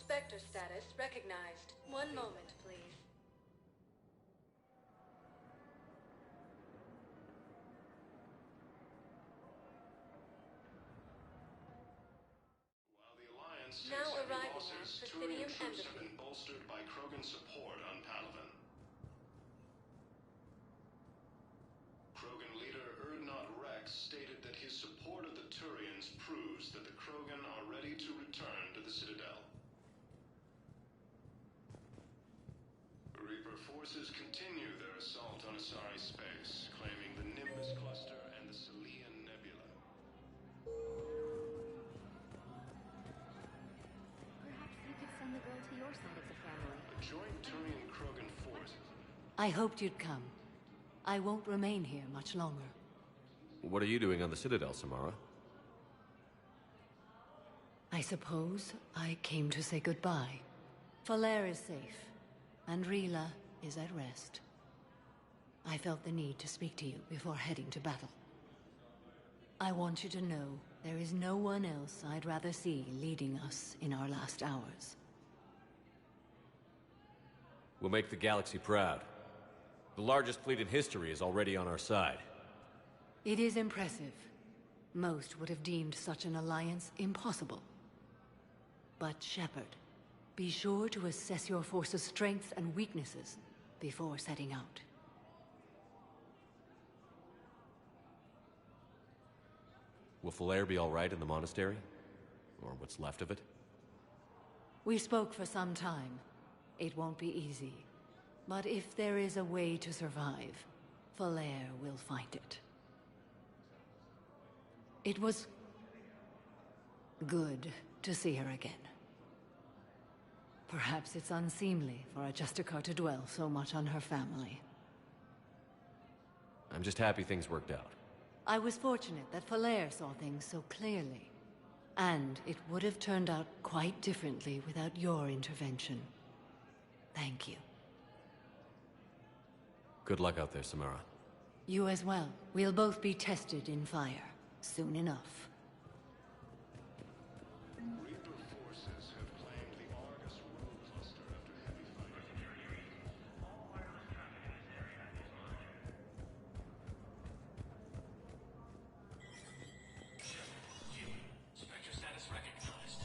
Spectre status recognized. One moment, please. While the Alliance Now takes heavy arriving losses, at Turian Presidium troops have Embassy. been bolstered by Krogan support on Palaven. Krogan leader Urdnot Rex stated that his support of the Turians proves that the Krogan are ready to return to the Citadel. Reaper forces continue their assault on Asari space, claiming the Nimbus Cluster and the Selian Nebula. Perhaps you could send the girl to your side of the family. A joint Turian-Krogan force. I hoped you'd come. I won't remain here much longer. What are you doing on the Citadel, Samara? I suppose I came to say goodbye. Falere is safe, and Rila is at rest. I felt the need to speak to you before heading to battle. I want you to know there is no one else I'd rather see leading us in our last hours. We'll make the galaxy proud. The largest fleet in history is already on our side. It is impressive. Most would have deemed such an alliance impossible. But Shepard, be sure to assess your force's strengths and weaknesses before setting out. Will Falere be all right in the monastery? Or what's left of it? We spoke for some time. It won't be easy. But if there is a way to survive, Falere will find it. It was good to see her again. Perhaps it's unseemly for a Justicar to dwell so much on her family. I'm just happy things worked out. I was fortunate that Falere saw things so clearly. And it would have turned out quite differently without your intervention. Thank you. Good luck out there, Samara. You as well. We'll both be tested in fire, soon enough. Reaper forces have claimed the Argus Road Cluster after heavy fighting. Spectre status recognized.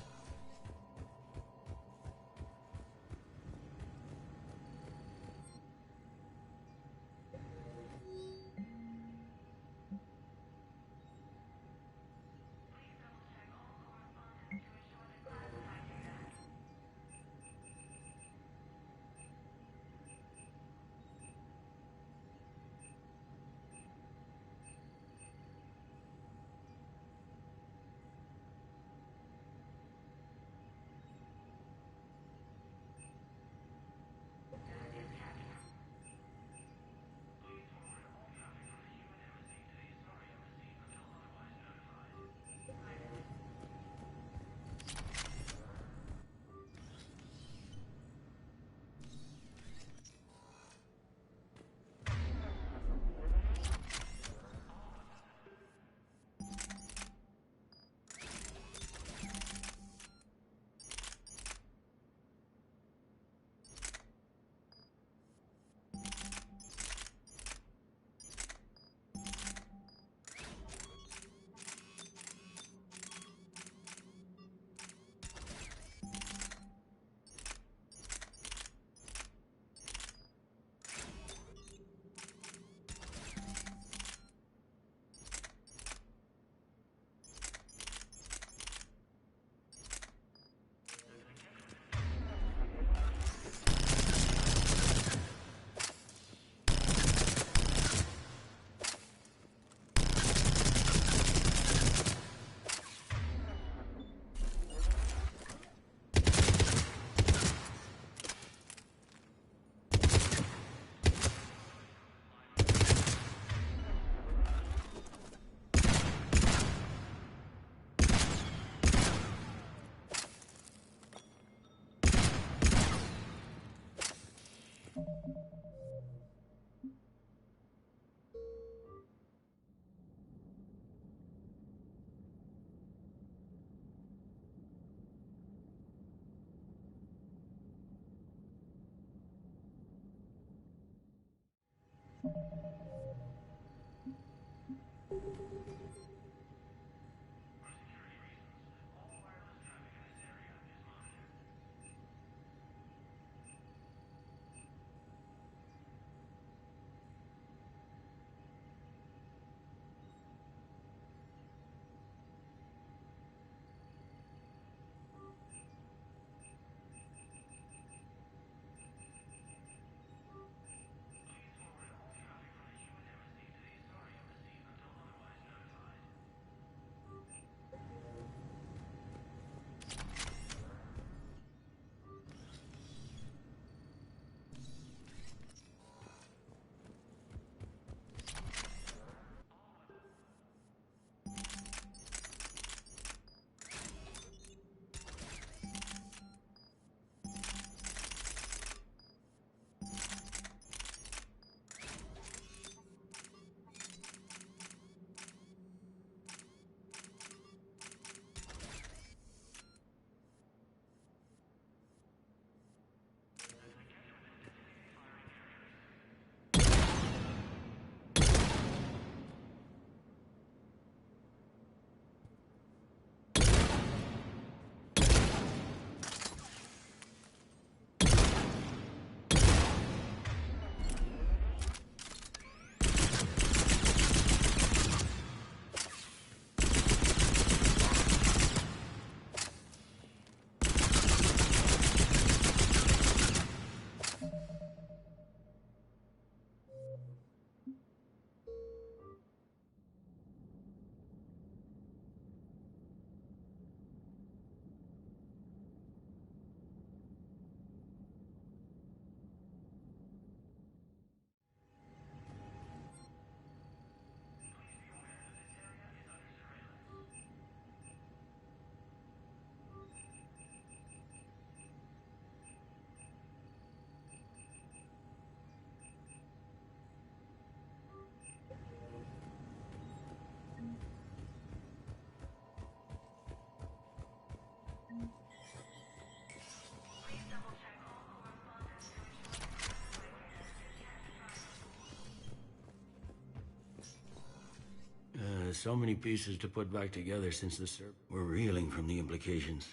So many pieces to put back together since the We're reeling from the implications.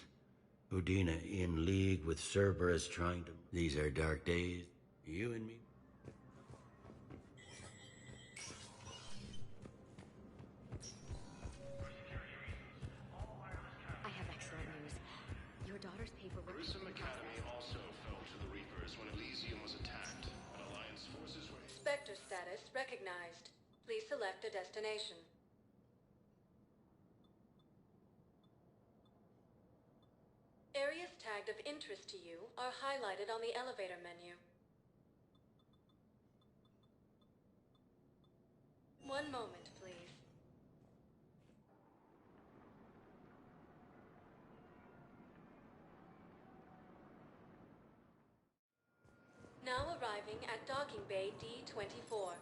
Udina in league with Cerberus trying to... These are dark days. You and me. I have excellent news. Your daughter's paperwork... Grissom Academy also fell to the Reapers when Elysium was attacked, and Alliance forces were... Spectre status recognized. Please select a destination. Areas tagged of interest to you are highlighted on the elevator menu. One moment, please. Now arriving at Docking Bay D-24.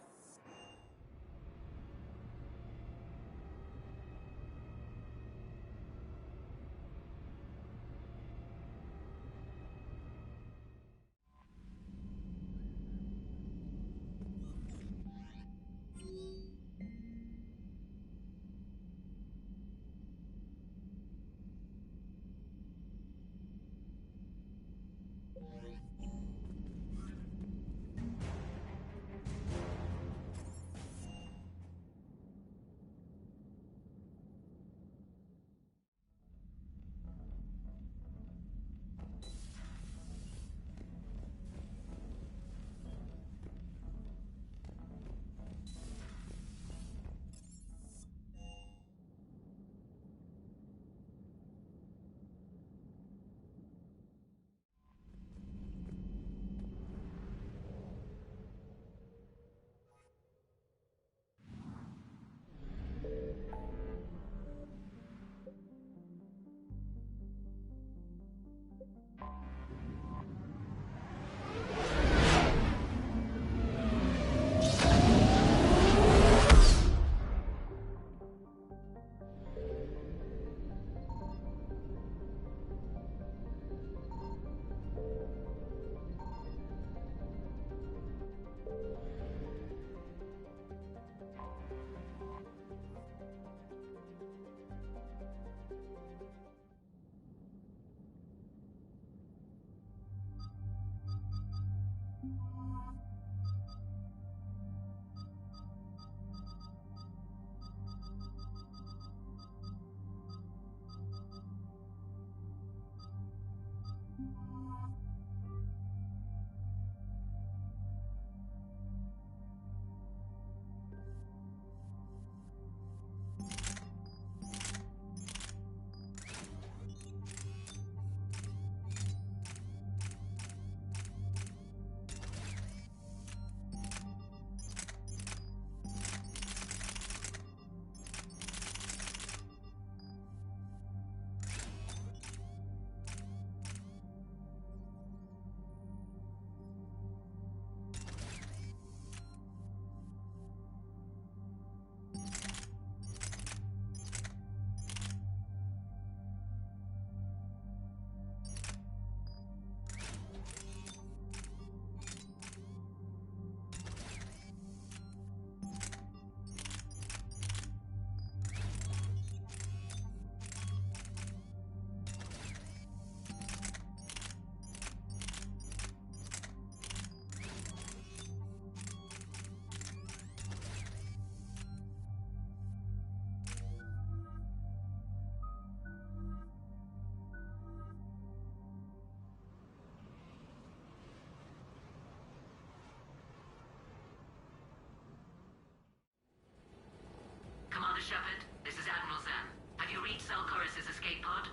Shepard. This is Admiral Zen. Have you reached Zelkorus' escape pod?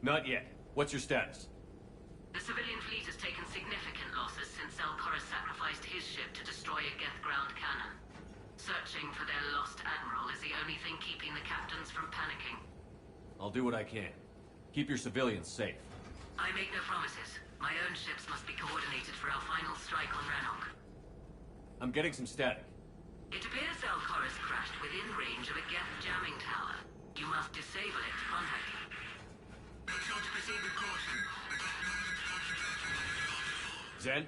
Not yet. What's your status? The civilian fleet has taken significant losses since Zelkorus sacrificed his ship to destroy a Geth ground cannon. Searching for their lost admiral is the only thing keeping the captains from panicking. I'll do what I can. Keep your civilians safe. I make no promises. My own ships must be coordinated for our final strike on Rannoch. I'm getting some static. It appears Zelkorus crashed within range of a Geth jamming tower. You must disable it to contact him. Zen?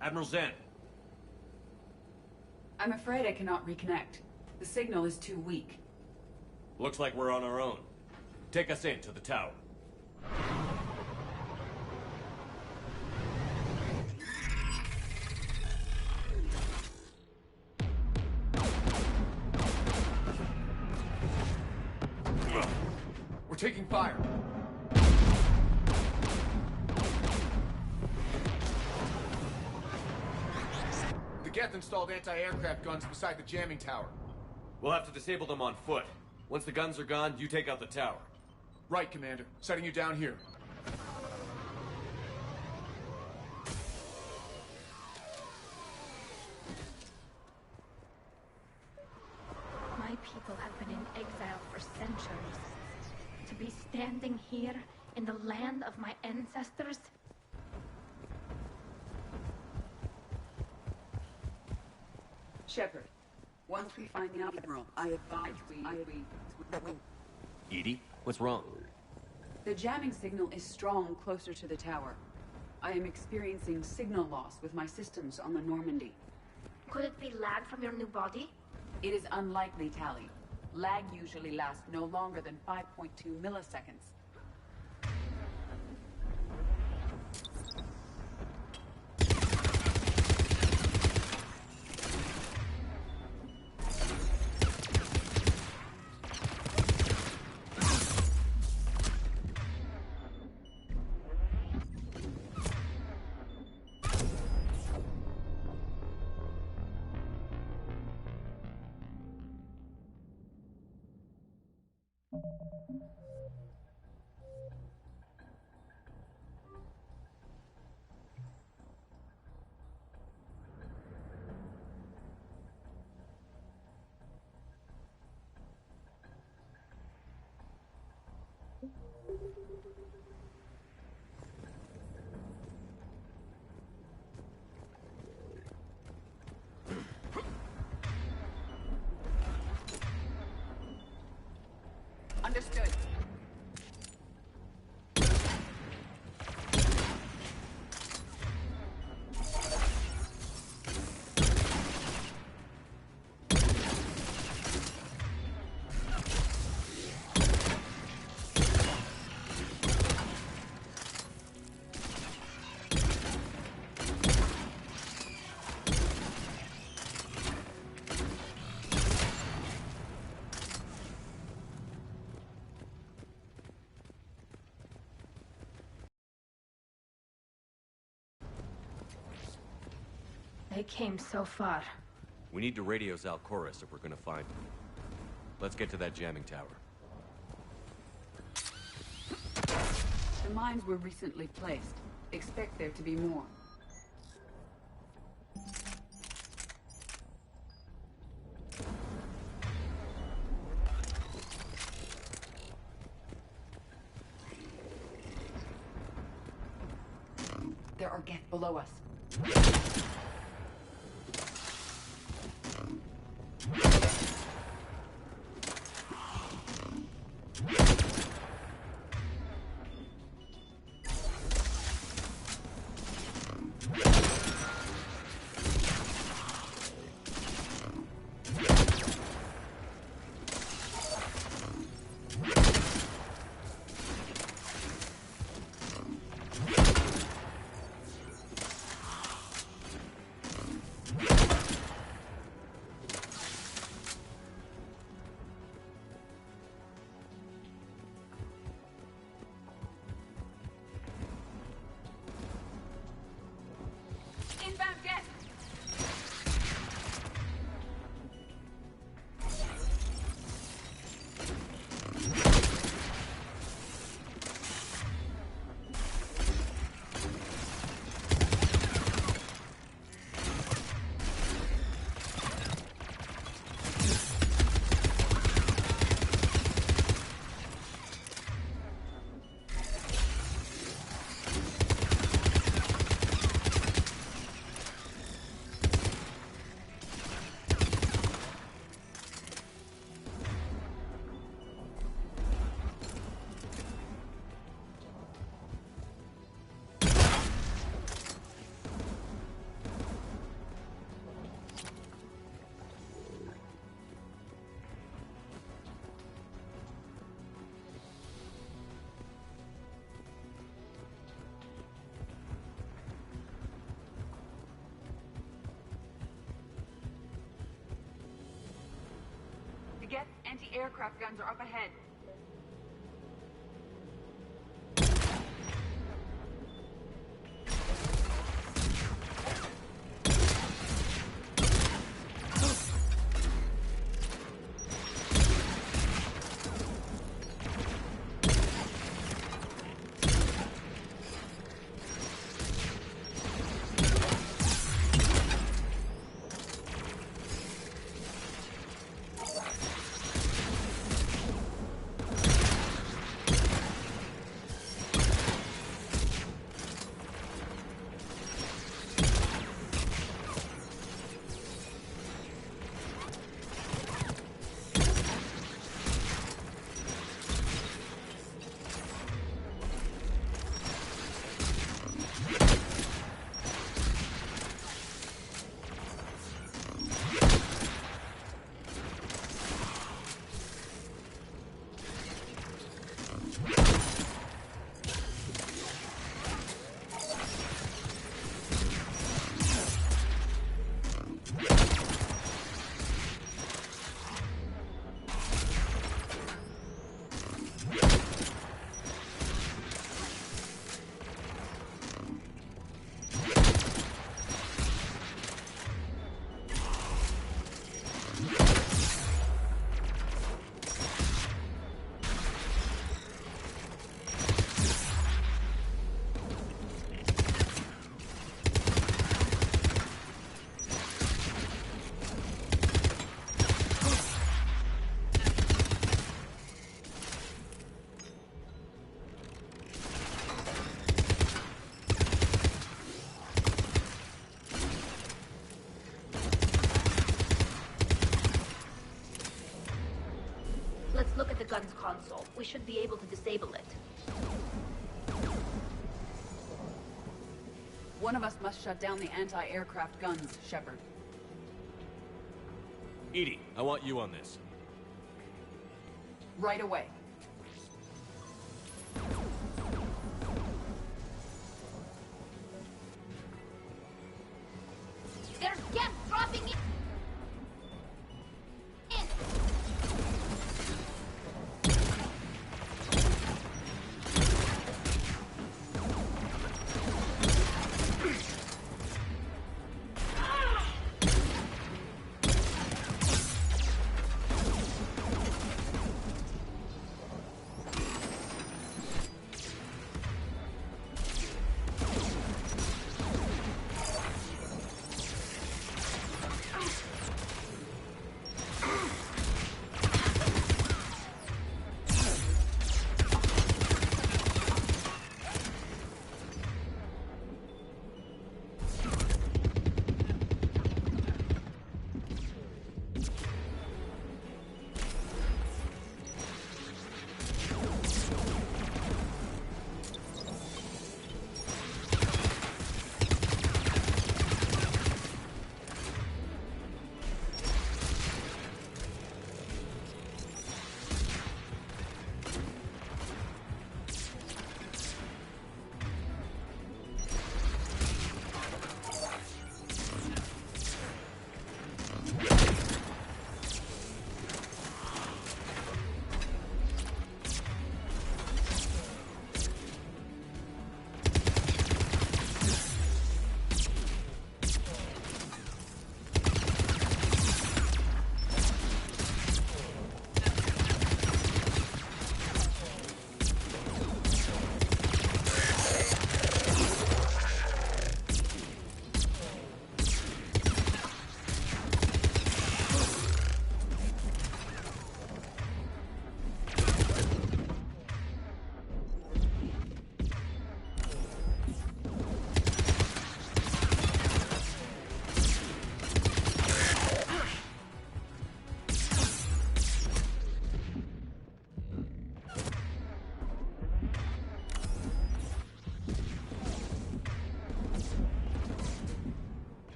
Admiral Zen? I'm afraid I cannot reconnect. The signal is too weak. Looks like we're on our own. Take us in to the tower. We're taking fire. The Geth installed anti-aircraft guns beside the jamming tower. We'll have to disable them on foot. Once the guns are gone, you take out the tower. Right, Commander. Setting you down here. My people have been in exile for centuries. To be standing here in the land of my ancestors? Shepard, once we find the Admiral, I advise we... Edie? What's wrong? The jamming signal is strong closer to the tower. I am experiencing signal loss with my systems on the Normandy. Could it be lag from your new body? It is unlikely, Tali. Lag usually lasts no longer than 5.2 milliseconds. Understood. They came so far. We need to radio Zelkorus if we're gonna find him. Let's get to that jamming tower. The mines were recently placed. Expect there to be more. There are Geth below us. Anti-aircraft guns are up ahead. Let's look at the gun's console. We should be able to disable it. One of us must shut down the anti-aircraft guns, Shepard. EDI, I want you on this. Right away. There's gas dropping in!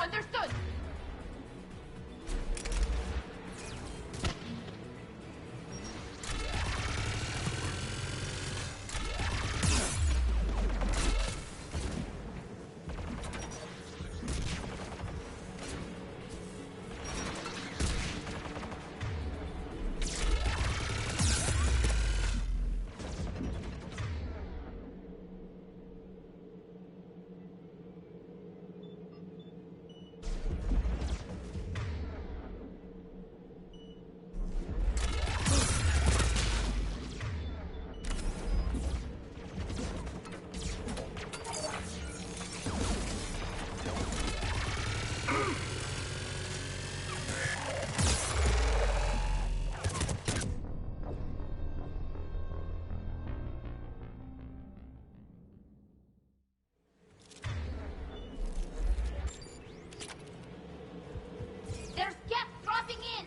Understood! There's gas dropping in!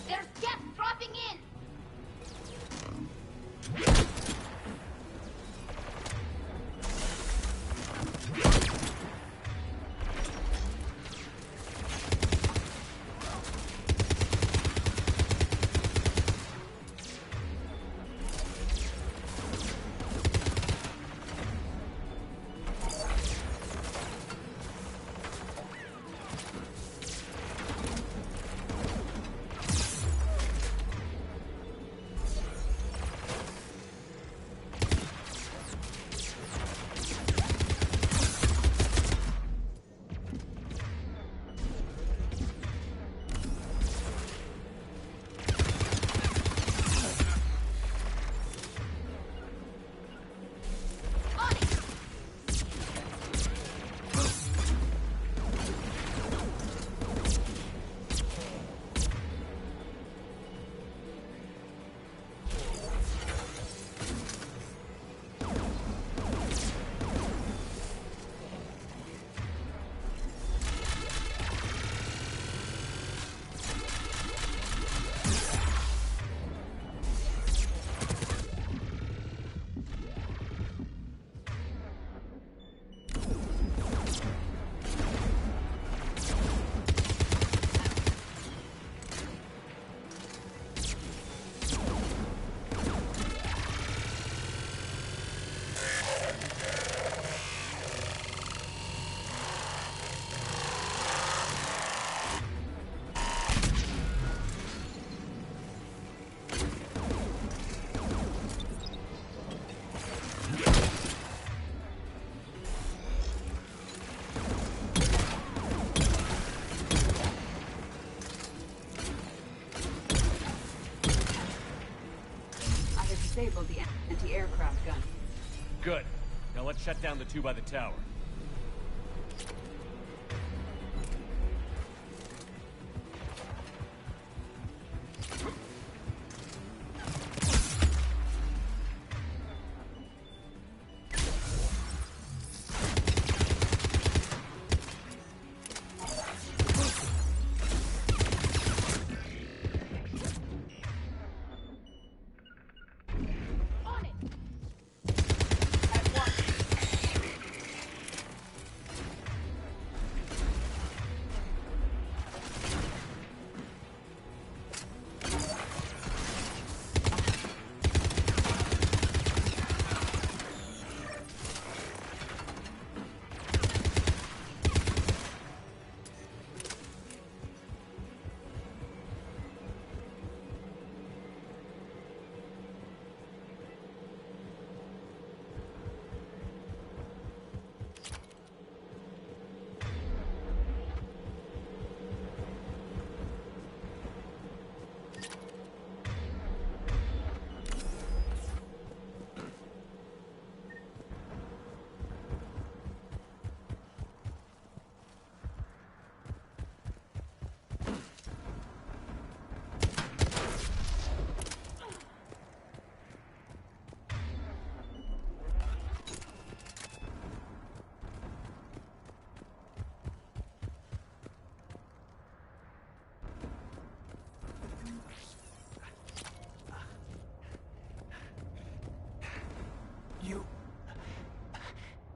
There's gas dropping in! Disabled the anti-aircraft gun. Good. Now let's shut down the two by the tower.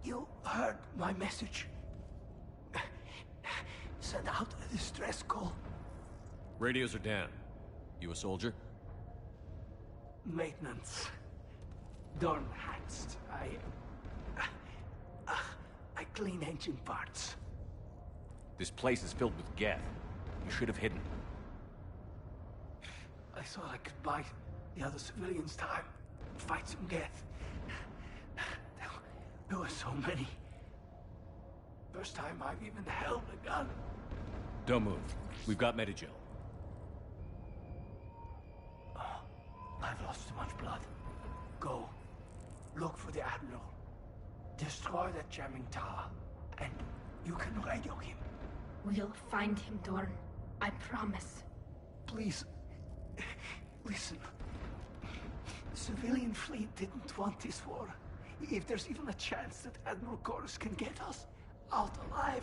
You heard my message. Send out a distress call. Radios are down. You a soldier? Maintenance. Dorn Hanst. I clean engine parts. This place is filled with Geth. You should have hidden. I thought I could buy the other civilians time. Fight some Geth. There were so many. First time I've even held a gun. Don't move. We've got Medigel. I've lost too much blood. Go. Look for the Admiral. Destroy that jamming tower. And you can radio him. We'll find him, Dorn. I promise. Please. Listen. The civilian fleet didn't want this war. If there's even a chance that Admiral Chorus can get us out alive.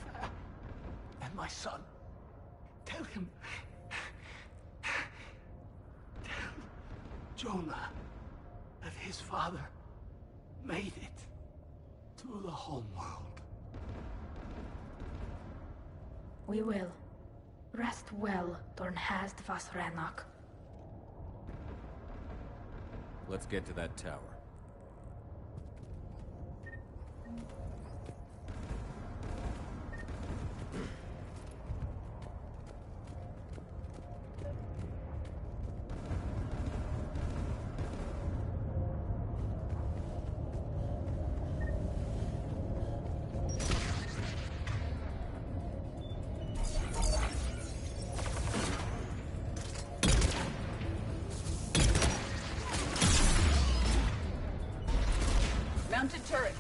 And my son. Tell him. Tell Jonah that his father made it to the homeworld. We will. Rest well, Dornhast Vasranok. Let's get to that tower. Mounted turret.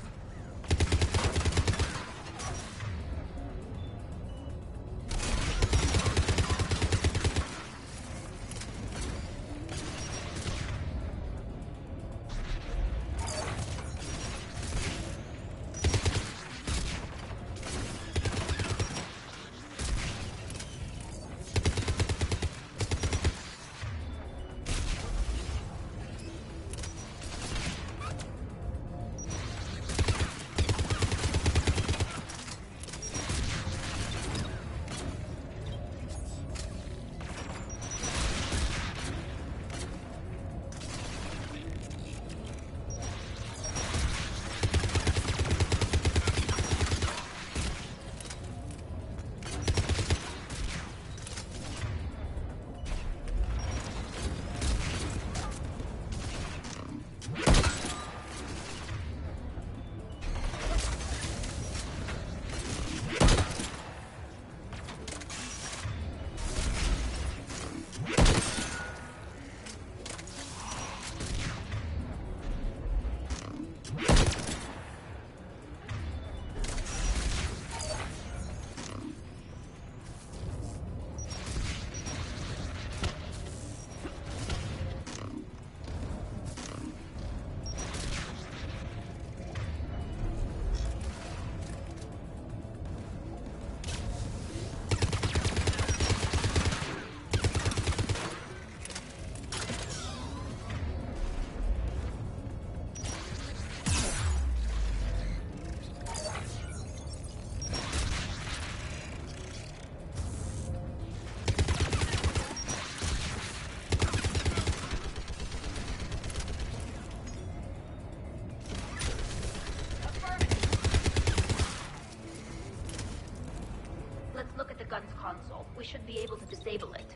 We should be able to disable it.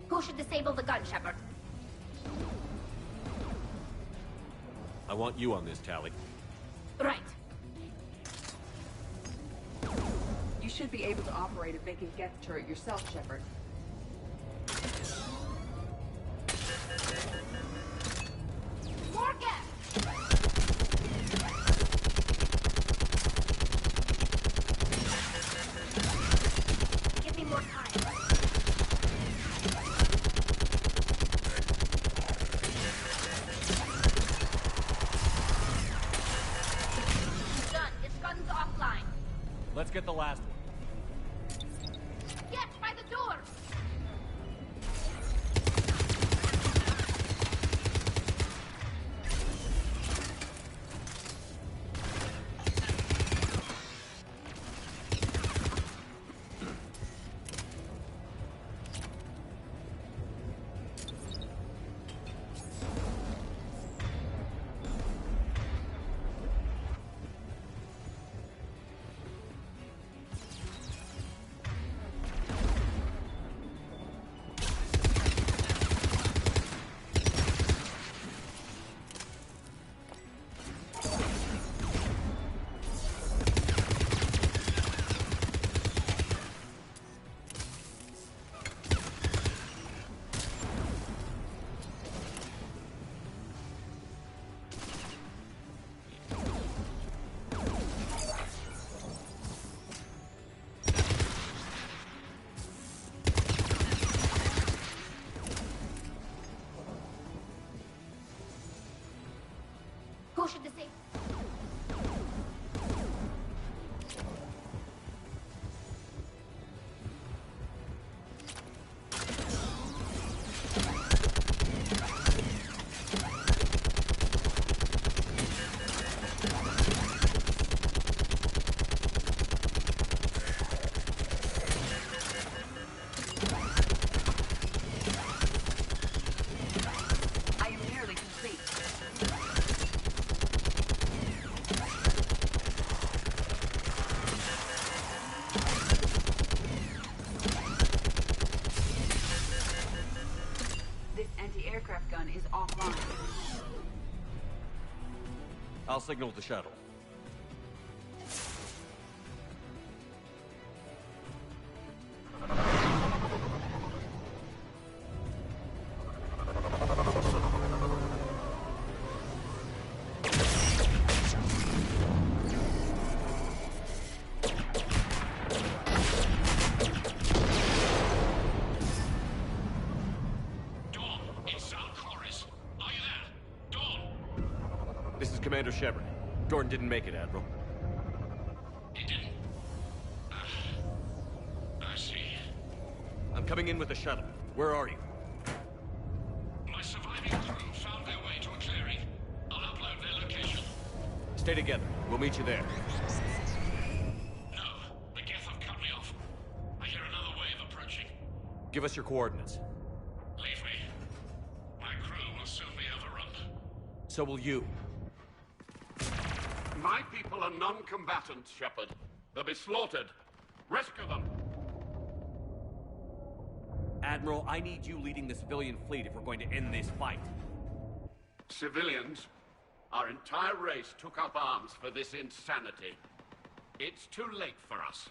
Who should disable the gun, Shepard? I want you on this, Tali. Right. You should be able to operate a vacant Geth turret yourself, Shepard. More Geth! Give me more time. Done. This gun's offline. Let's get the last one. Get by the door! Motion to save. I am nearly complete. This anti-aircraft gun is offline. I'll signal the shuttle. Dawn, it's Zalcoris. Are you there? Dawn! This is Commander Shepard. Jordan didn't make it, Admiral. He didn't. I see. I'm coming in with the shuttle. Where are you? My surviving crew found their way to a clearing. I'll upload their location. Stay together. We'll meet you there. No, the Geth have cut me off. I hear another wave approaching. Give us your coordinates. Leave me. My crew will soon be overrun. So will you. My people are non-combatants, Shepard. They'll be slaughtered. Rescue them. Admiral, I need you leading the civilian fleet if we're going to end this fight. Civilians, our entire race took up arms for this insanity. It's too late for us.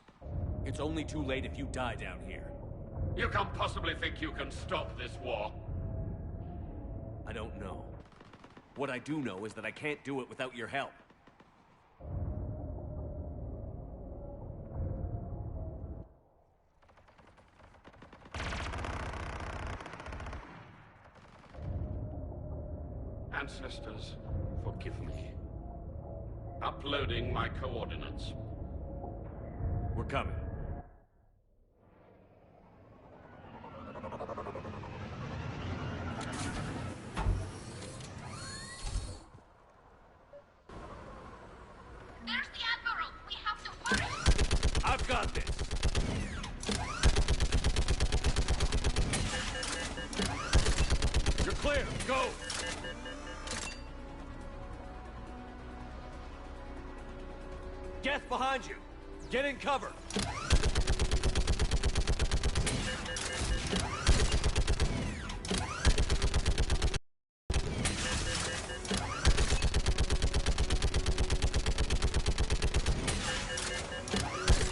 It's only too late if you die down here. You can't possibly think you can stop this war. I don't know. What I do know is that I can't do it without your help. Ancestors, forgive me. Uploading my coordinates. We're coming. There's the Admiral! We have to hurry! I've got this! You're clear! Go! Geth behind you! Get in cover!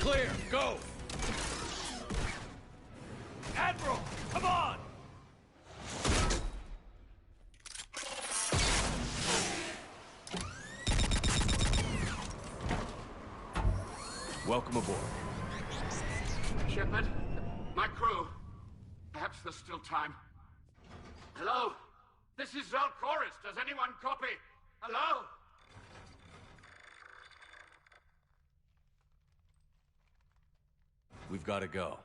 Clear! Go! Admiral! Come on! Welcome aboard. Shepard, my crew. Perhaps there's still time. Hello? This is Zalcoris. Does anyone copy? Hello? We've got to go.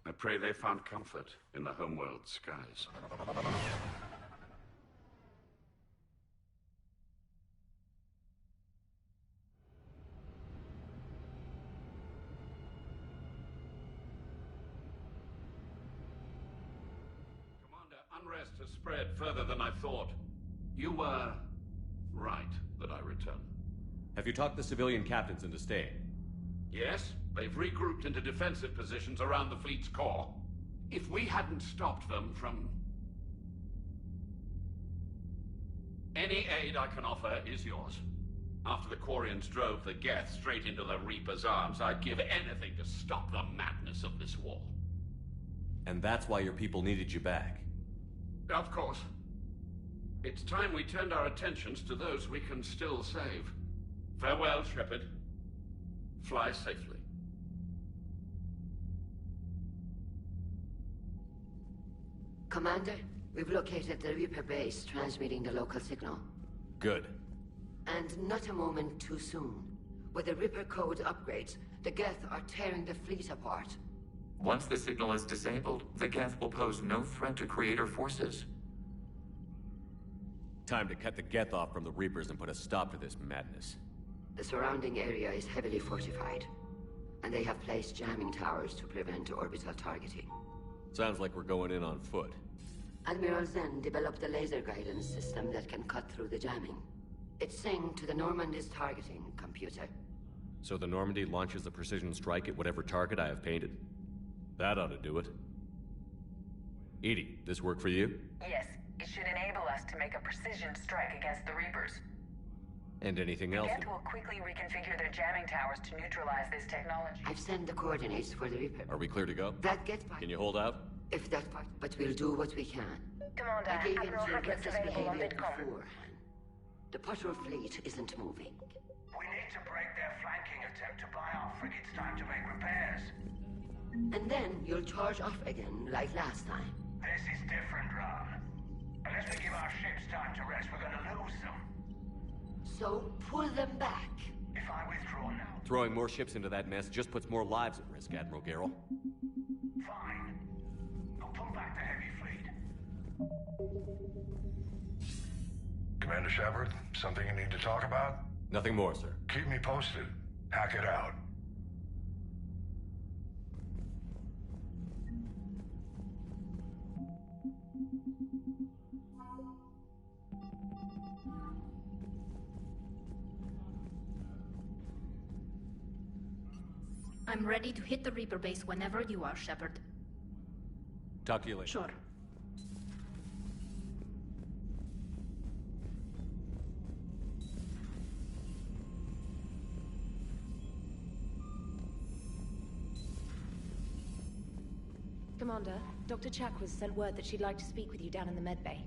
I pray they found comfort in the homeworld skies. Commander, unrest has spread further than I thought. You were right that I return. Have you talked the civilian captains into staying? Yes, they've regrouped into defensive positions around the fleet's core. If we hadn't stopped them from... Any aid I can offer is yours. After the Quarians drove the Geth straight into the Reaper's arms, I'd give anything to stop the madness of this war. And that's why your people needed you back. Of course. It's time we turned our attentions to those we can still save. Farewell, Shepard. Fly safely. Commander, we've located the Reaper base transmitting the local signal. Good. And not a moment too soon. With the Reaper code upgrades, the Geth are tearing the fleet apart. Once the signal is disabled, the Geth will pose no threat to Creator forces. Time to cut the Geth off from the Reapers and put a stop to this madness. The surrounding area is heavily fortified, and they have placed jamming towers to prevent orbital targeting. Sounds like we're going in on foot. Admiral Zen developed a laser guidance system that can cut through the jamming. It's synced to the Normandy's targeting computer. So the Normandy launches a precision strike at whatever target I have painted? That ought to do it. EDI, this work for you? Yes, it should enable us to make a precision strike against the Reapers. And anything else? Geth will quickly reconfigure their jamming towers to neutralize this technology. I've sent the coordinates for the Reaper. Are we clear to go? That gets by. Can you hold out? If that part, but we'll do what we can. Commander, I gave him Admiral some Hackett's reckless available on behavior Vidcom. beforehand. The patrol fleet isn't moving. We need to break their flanking attempt to buy our frigates time to make repairs. And then you'll charge off again, like last time. This is different, Ram. Unless we give our ships time to rest, we're gonna lose them. So, pull them back. If I withdraw now... Throwing more ships into that mess just puts more lives at risk, Admiral Garrel. Fine. I'll pull back the heavy fleet. Commander Shepard, something you need to talk about? Nothing more, sir. Keep me posted. Hack it out. I'm ready to hit the Reaper base whenever you are, Shepard. Talk to you later. Sure. Commander, Dr. Chakwas sent word that she'd like to speak with you down in the med bay.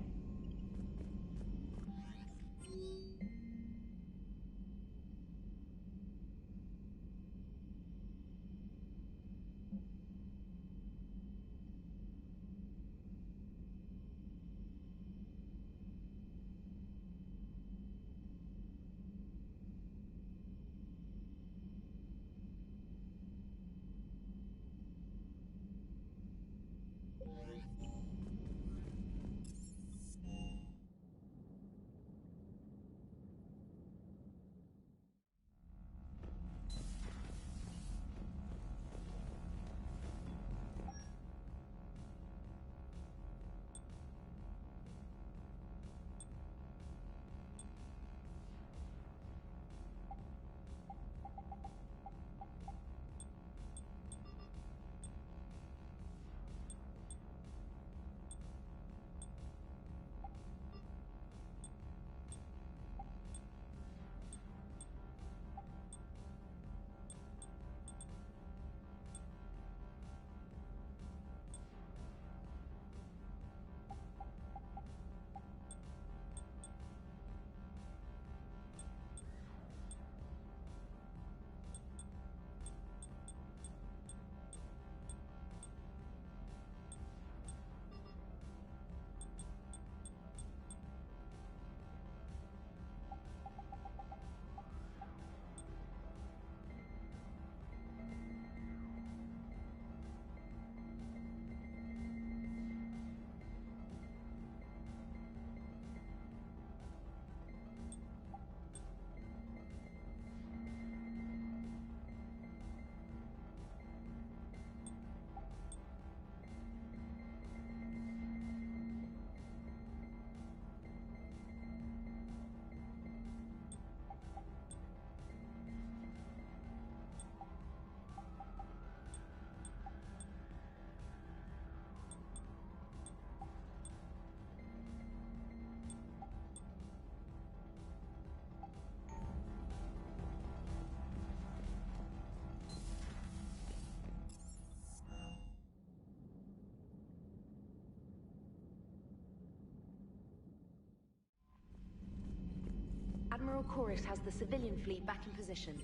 Admiral Chorus has the civilian fleet back in position,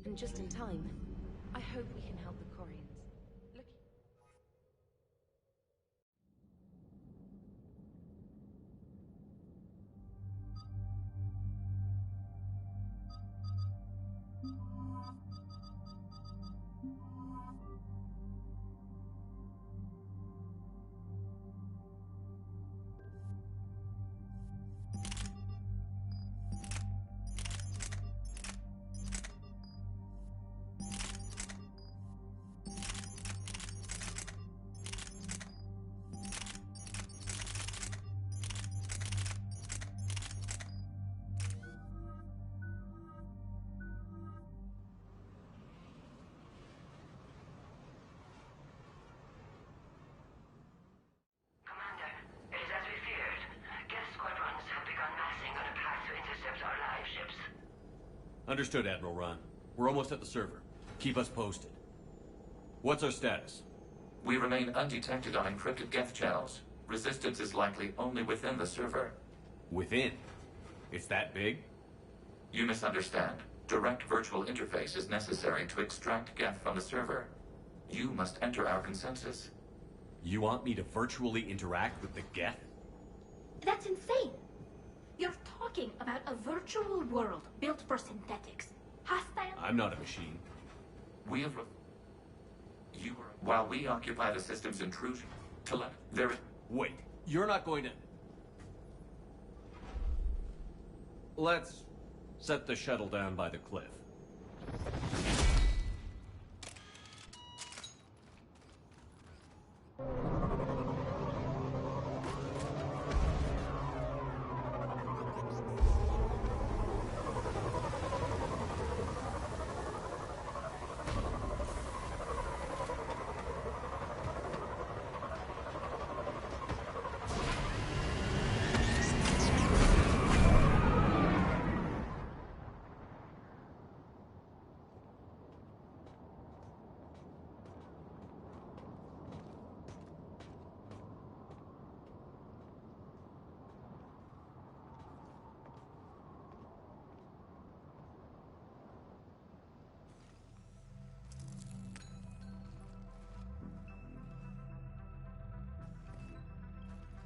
and just in time. I hope we can help the Corians. Understood, Admiral Ron. We're almost at the server. Keep us posted. What's our status? We remain undetected on encrypted Geth channels. Resistance is likely only within the server. Within? It's that big? You misunderstand. Direct virtual interface is necessary to extract Geth from the server. You must enter our consensus. You want me to virtually interact with the Geth? That's insane! You're talking about a virtual world built for synthetics. Hostile... I'm not a machine. We have... While we occupy the system's intrusion, there is... Wait, you're not going to... Let's set the shuttle down by the cliff.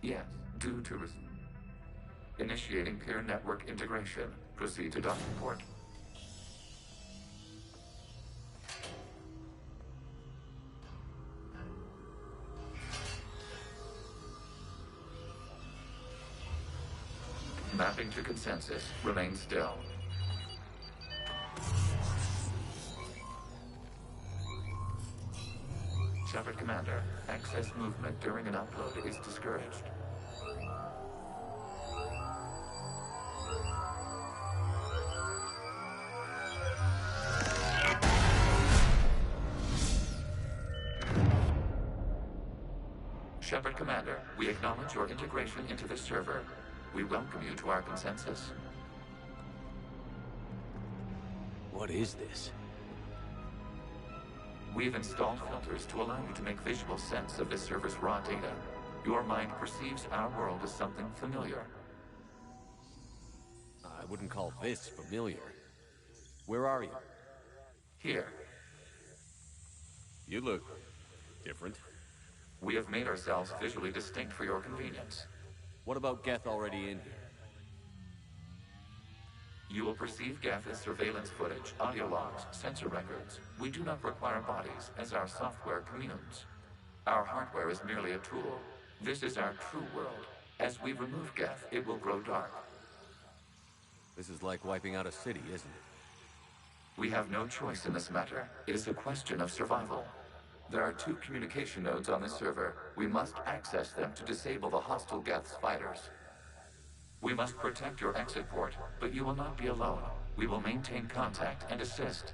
Yes, due to initiating peer network integration. Proceed to docking port. Mapping to consensus. Remain still. Shepard Commander, excess movement during an upload is discouraged. Shepard Commander, we acknowledge your integration into the server. We welcome you to our consensus. What is this? We've installed filters to allow you to make visual sense of this server's raw data. Your mind perceives our world as something familiar. I wouldn't call this familiar. Where are you? Here. You look different. We have made ourselves visually distinct for your convenience. What about Geth already in here? You will perceive Geth as surveillance footage, audio logs, sensor records. We do not require bodies, as our software communes. Our hardware is merely a tool. This is our true world. As we remove Geth, it will grow dark. This is like wiping out a city, isn't it? We have no choice in this matter. It is a question of survival. There are 2 communication nodes on this server. We must access them to disable the hostile Geth's fighters. We must protect your exit port, but you will not be alone. We will maintain contact and assist.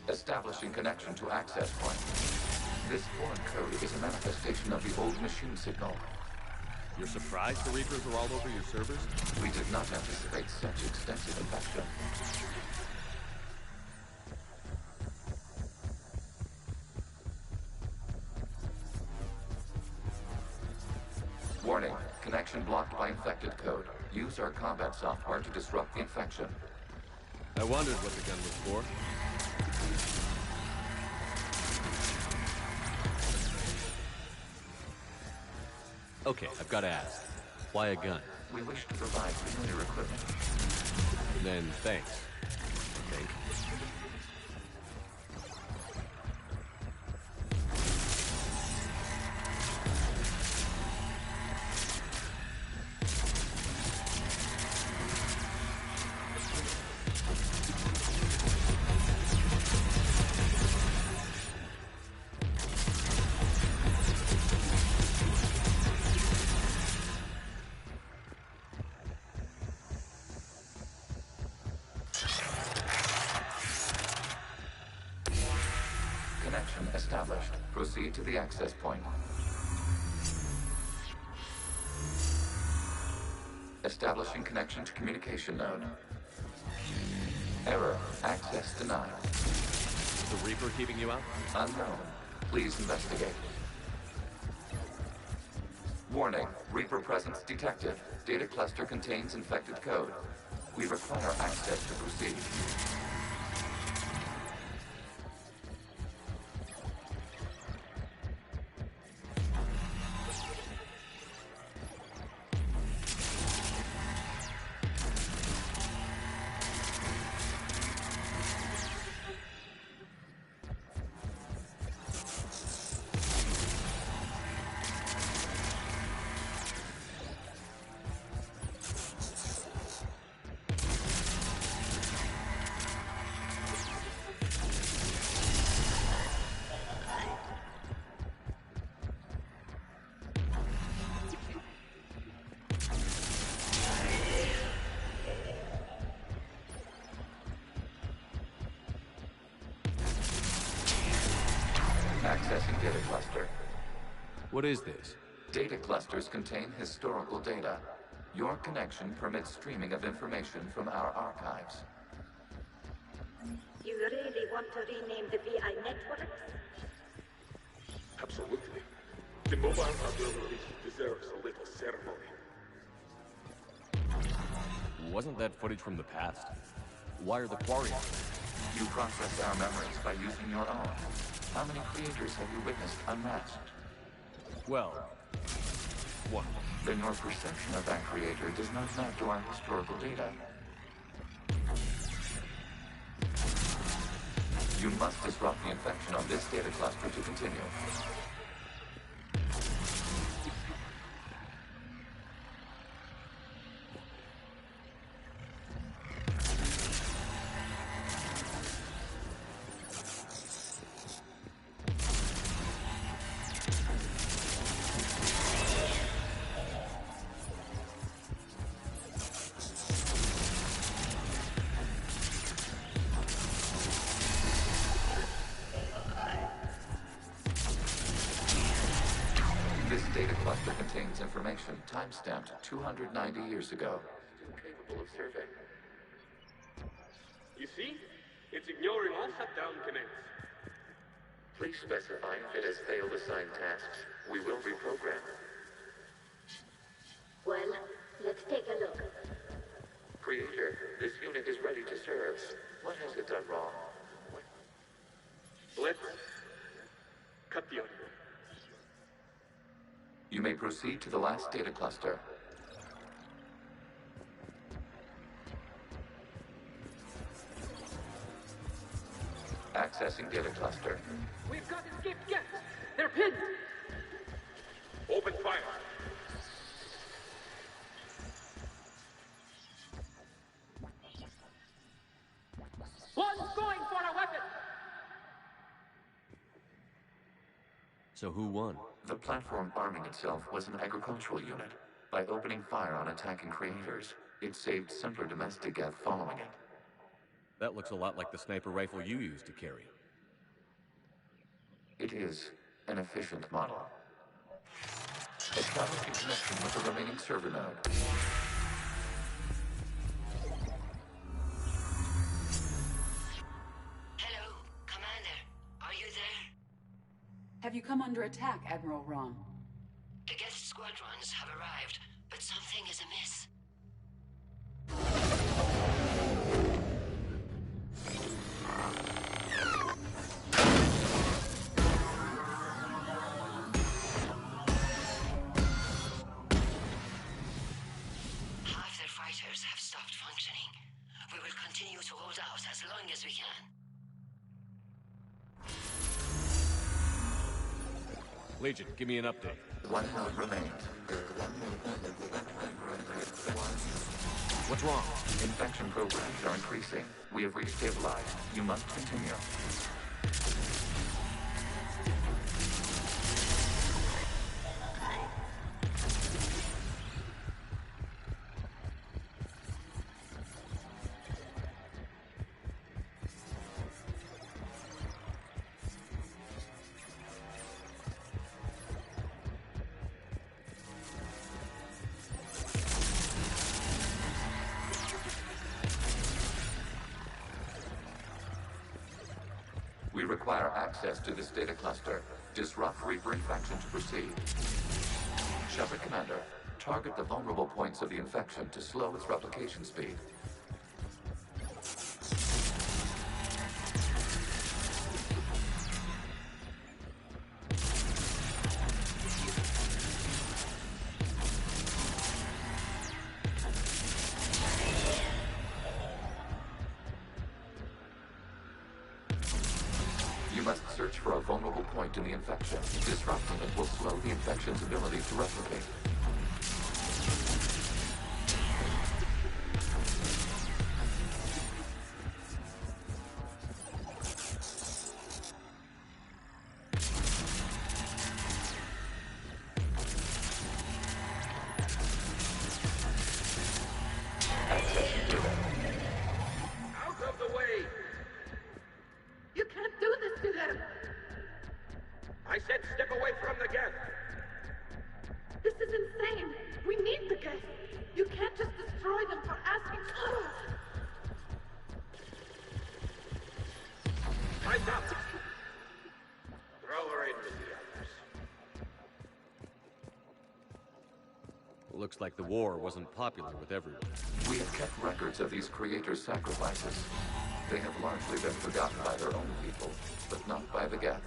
Establishing connection to access point. This foreign code is a manifestation of the old machine signal. You're surprised the Reapers are all over your servers? We did not anticipate such extensive infection. Warning, connection blocked by infected code. Use our combat software to disrupt the infection. I wondered what the gun was for. Okay, I've got to ask. Why a gun? We wish to provide familiar equipment. Then thanks. I think. Established. Proceed to the access point. Establishing connection to communication node. Error. Access denied. Is the Reaper keeping you out? Unknown. Please investigate. Warning. Reaper presence detected. Data cluster contains infected code. We require access to proceed. Accessing data cluster. What is this? Data clusters contain historical data. Your connection permits streaming of information from our archives. You really want to rename the VI network? Absolutely. The mobile ability deserves a little ceremony. Wasn't that footage from the past? Why are the Quarians? You process our memories by using your own. How many creators have you witnessed unmatched? Well, one. Then your perception of that creator does not match to our historical data. You must disrupt the infection on this data cluster to continue. Information timestamped 290 years ago. Still capable of survey. You see? It's ignoring all shutdown commands. Please specify if it has failed assigned tasks. We will reprogram. Well, let's take a look. Creator, this unit is ready to serve. What has it done wrong? Let's cut the audio. You may proceed to the last data cluster. Accessing data cluster. We've got escaped guests! They're pinned! Open fire! One's going for a weapon! So who won? The platform arming itself was an agricultural unit. By opening fire on attacking creators, it saved simpler domestic Geth following it. That looks a lot like the sniper rifle you used to carry. It is an efficient model. Establishing connection with the remaining server node. Hello, Commander. Are you there? Have you come under attack, Admiral Ron? The Geth squadrons have arrived, but something is amiss. Half their fighters have stopped functioning. We will continue to hold out as long as we can. Legion, give me an update. One node remains. What's wrong? Infection programs are increasing. We have restabilized. You must continue. require access to this data cluster. Disrupt Reaper infection to proceed. Shepard Commander, target the vulnerable points of the infection to slow its replication speed. You must search for a vulnerable point in the infection. Disrupting it will slow the infection's ability to replicate. Out of the way! You can't do this to them! I said step away from the gap! This is insane! We need the gas! You can't just destroy them for asking for it! Time's up! Throw her in with the others. Looks like the war wasn't popular with everyone. We have kept records of these creators' sacrifices. They have largely been forgotten by their own people, but not by the Geth.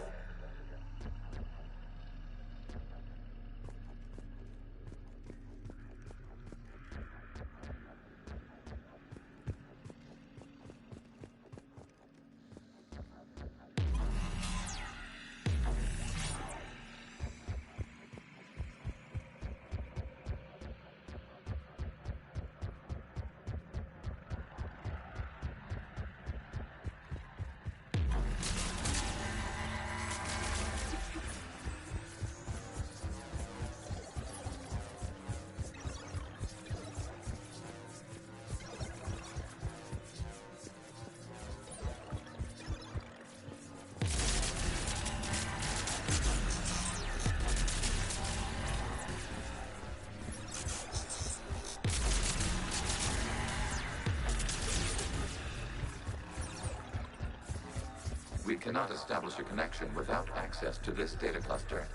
We cannot establish a connection without access to this data cluster.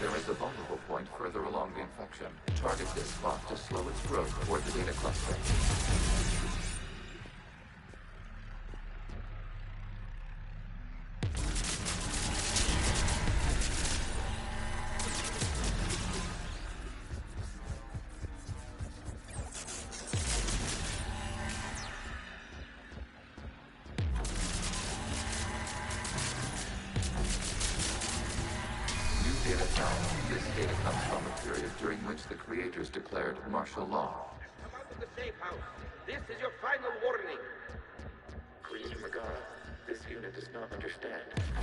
There is a vulnerable point further along the infection. Target this spot to slow its growth toward the data cluster. This data comes from a period during which the creators declared martial law. Come out of the safe house. This is your final warning. Creator Megara, this unit does not understand.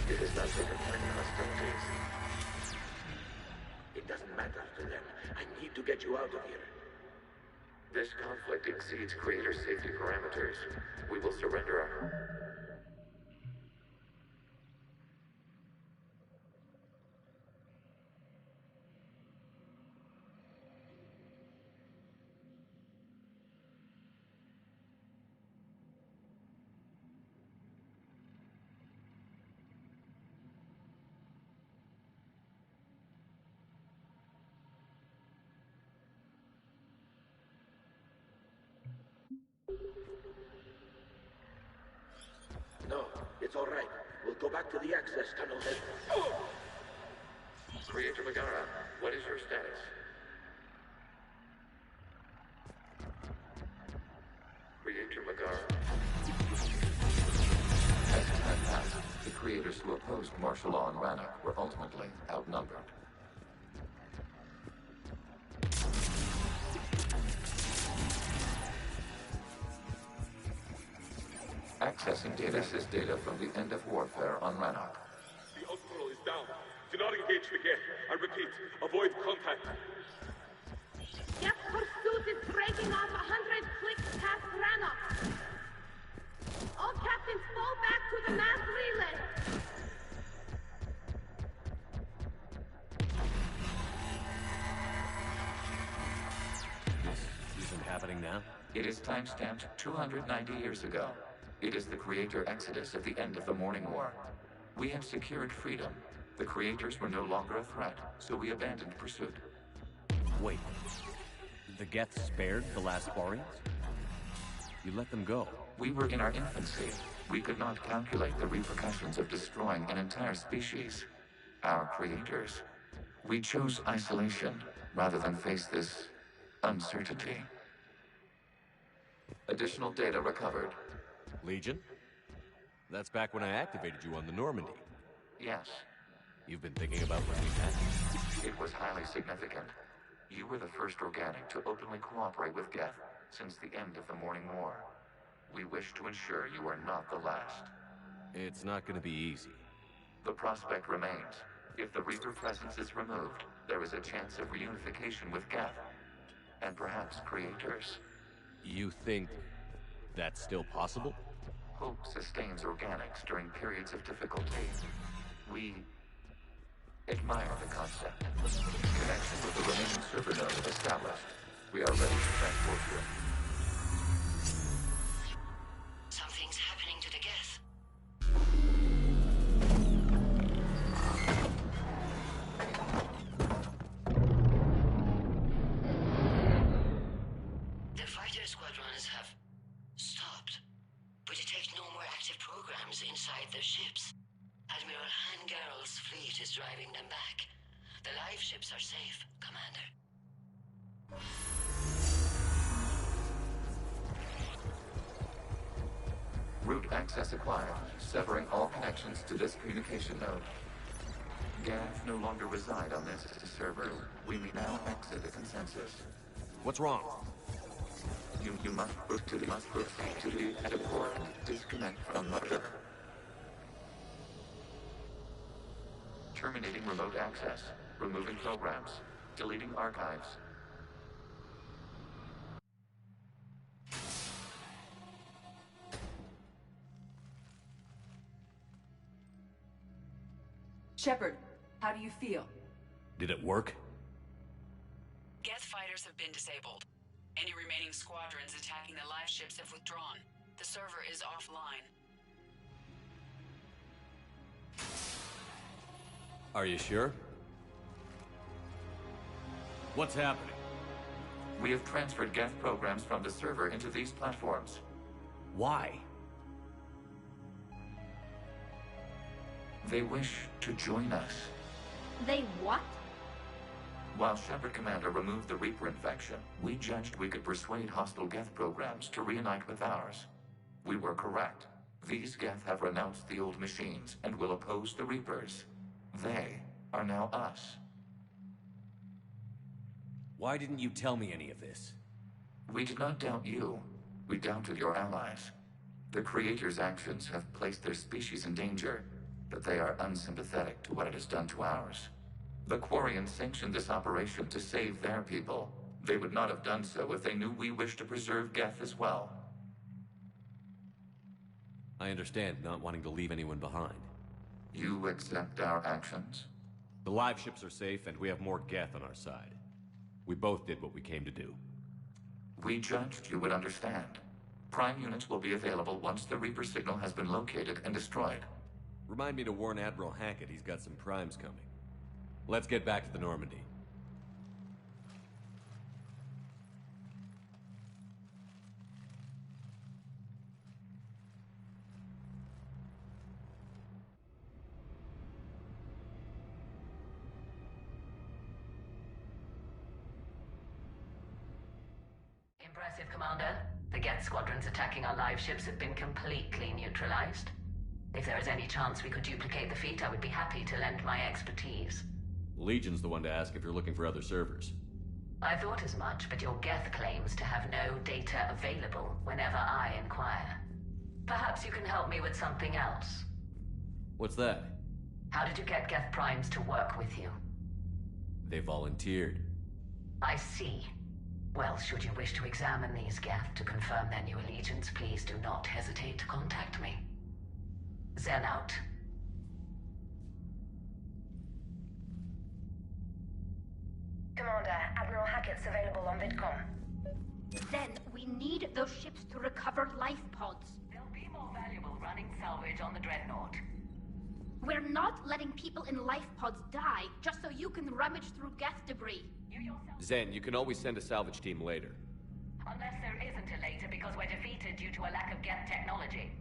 It has not taken part in hostilities. It doesn't matter to them. I need to get you out of here. This conflict exceeds Creator safety parameters. We will surrender our... No, it's all right. We'll go back to the access tunnel then. Creator Megara, what is your status? Creator Megara. As time passed, the creators who opposed martial law in Rannoch were ultimately outnumbered. Accessing data. This is data from the end of warfare on Rannoch. The Outpool is down. Do not engage the Geth. I repeat, avoid contact. Geth pursuit is breaking off 100 clicks past Rannoch. Spartans fall back to the mass relay! This isn't happening now? It is timestamped 290 years ago. It is the Creator Exodus at the end of the Morning War. We had secured freedom. The Creators were no longer a threat, so we abandoned pursuit. Wait. The Geth spared the last Quarians? You let them go? We were in our infancy. We could not calculate the repercussions of destroying an entire species. Our creators. We chose isolation rather than face this uncertainty. Additional data recovered. Legion? That's back when I activated you on the Normandy. Yes. You've been thinking about bringing that? It was highly significant. You were the first organic to openly cooperate with Geth since the end of the Morning War. We wish to ensure you are not the last. It's not going to be easy. The prospect remains. If the Reaper presence is removed, there is a chance of reunification with Geth. And perhaps Creators. You think that's still possible? Hope sustains organics during periods of difficulty. We admire the concept. Connection with the remaining server node established. We are ready to transport you. Something's happening to the Geth. The fighter squadrons have stopped, but detect no more active programs inside their ships. Admiral Hangarl's fleet is driving them back. The live ships are safe, Commander. Route access acquired, severing all connections to this communication node. Geth no longer reside on this server. We may now exit the consensus. What's wrong? You must proceed to the edit port. Disconnect from mother. Terminating remote access. Removing programs. Deleting archives. Shepard, how do you feel? Did it work? Geth fighters have been disabled. Any remaining squadrons attacking the live ships have withdrawn. The server is offline. Are you sure? What's happening? We have transferred Geth programs from the server into these platforms. Why? They wish to join us. They what? While Shepard Commander removed the Reaper infection, we judged we could persuade hostile Geth programs to reunite with ours. We were correct. These Geth have renounced the old machines and will oppose the Reapers. They are now us. Why didn't you tell me any of this? We did not doubt you. We doubted your allies. The Creator's actions have placed their species in danger, but they are unsympathetic to what it has done to ours. The Quarians sanctioned this operation to save their people. They would not have done so if they knew we wished to preserve Geth as well. I understand not wanting to leave anyone behind. You accept our actions? The live ships are safe, and we have more Geth on our side. We both did what we came to do. We judged you would understand. Prime units will be available once the Reaper signal has been located and destroyed. Remind me to warn Admiral Hackett he's got some primes coming. Let's get back to the Normandy. Impressive, Commander. The Geth squadrons attacking our live ships have been completely neutralized. If there is any chance we could duplicate the feat, I would be happy to lend my expertise. Legion's the one to ask if you're looking for other servers. I thought as much, but your Geth claims to have no data available whenever I inquire. Perhaps you can help me with something else. What's that? How did you get Geth Primes to work with you? They volunteered. I see. Well, should you wish to examine these Geth to confirm their new allegiance, please do not hesitate to contact me. Zen out. Commander, Admiral Hackett's available on VidCom. Then we need those ships to recover life pods. They'll be more valuable running salvage on the Dreadnought. We're not letting people in life pods die just so you can rummage through Geth debris. Zen, you can always send a salvage team later. Unless there isn't a later because we're defeated due to a lack of Geth technology.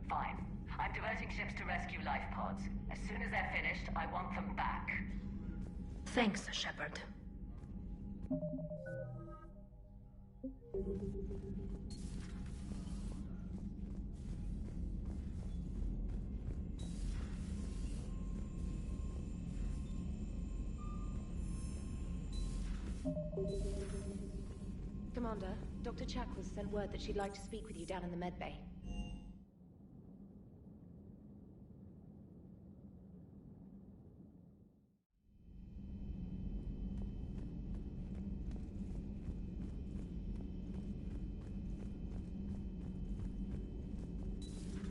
Fine. I'm diverting ships to rescue life pods. As soon as they're finished, I want them back. Thanks, Shepard. Commander, Dr. Chakwas sent word that she'd like to speak with you down in the med bay.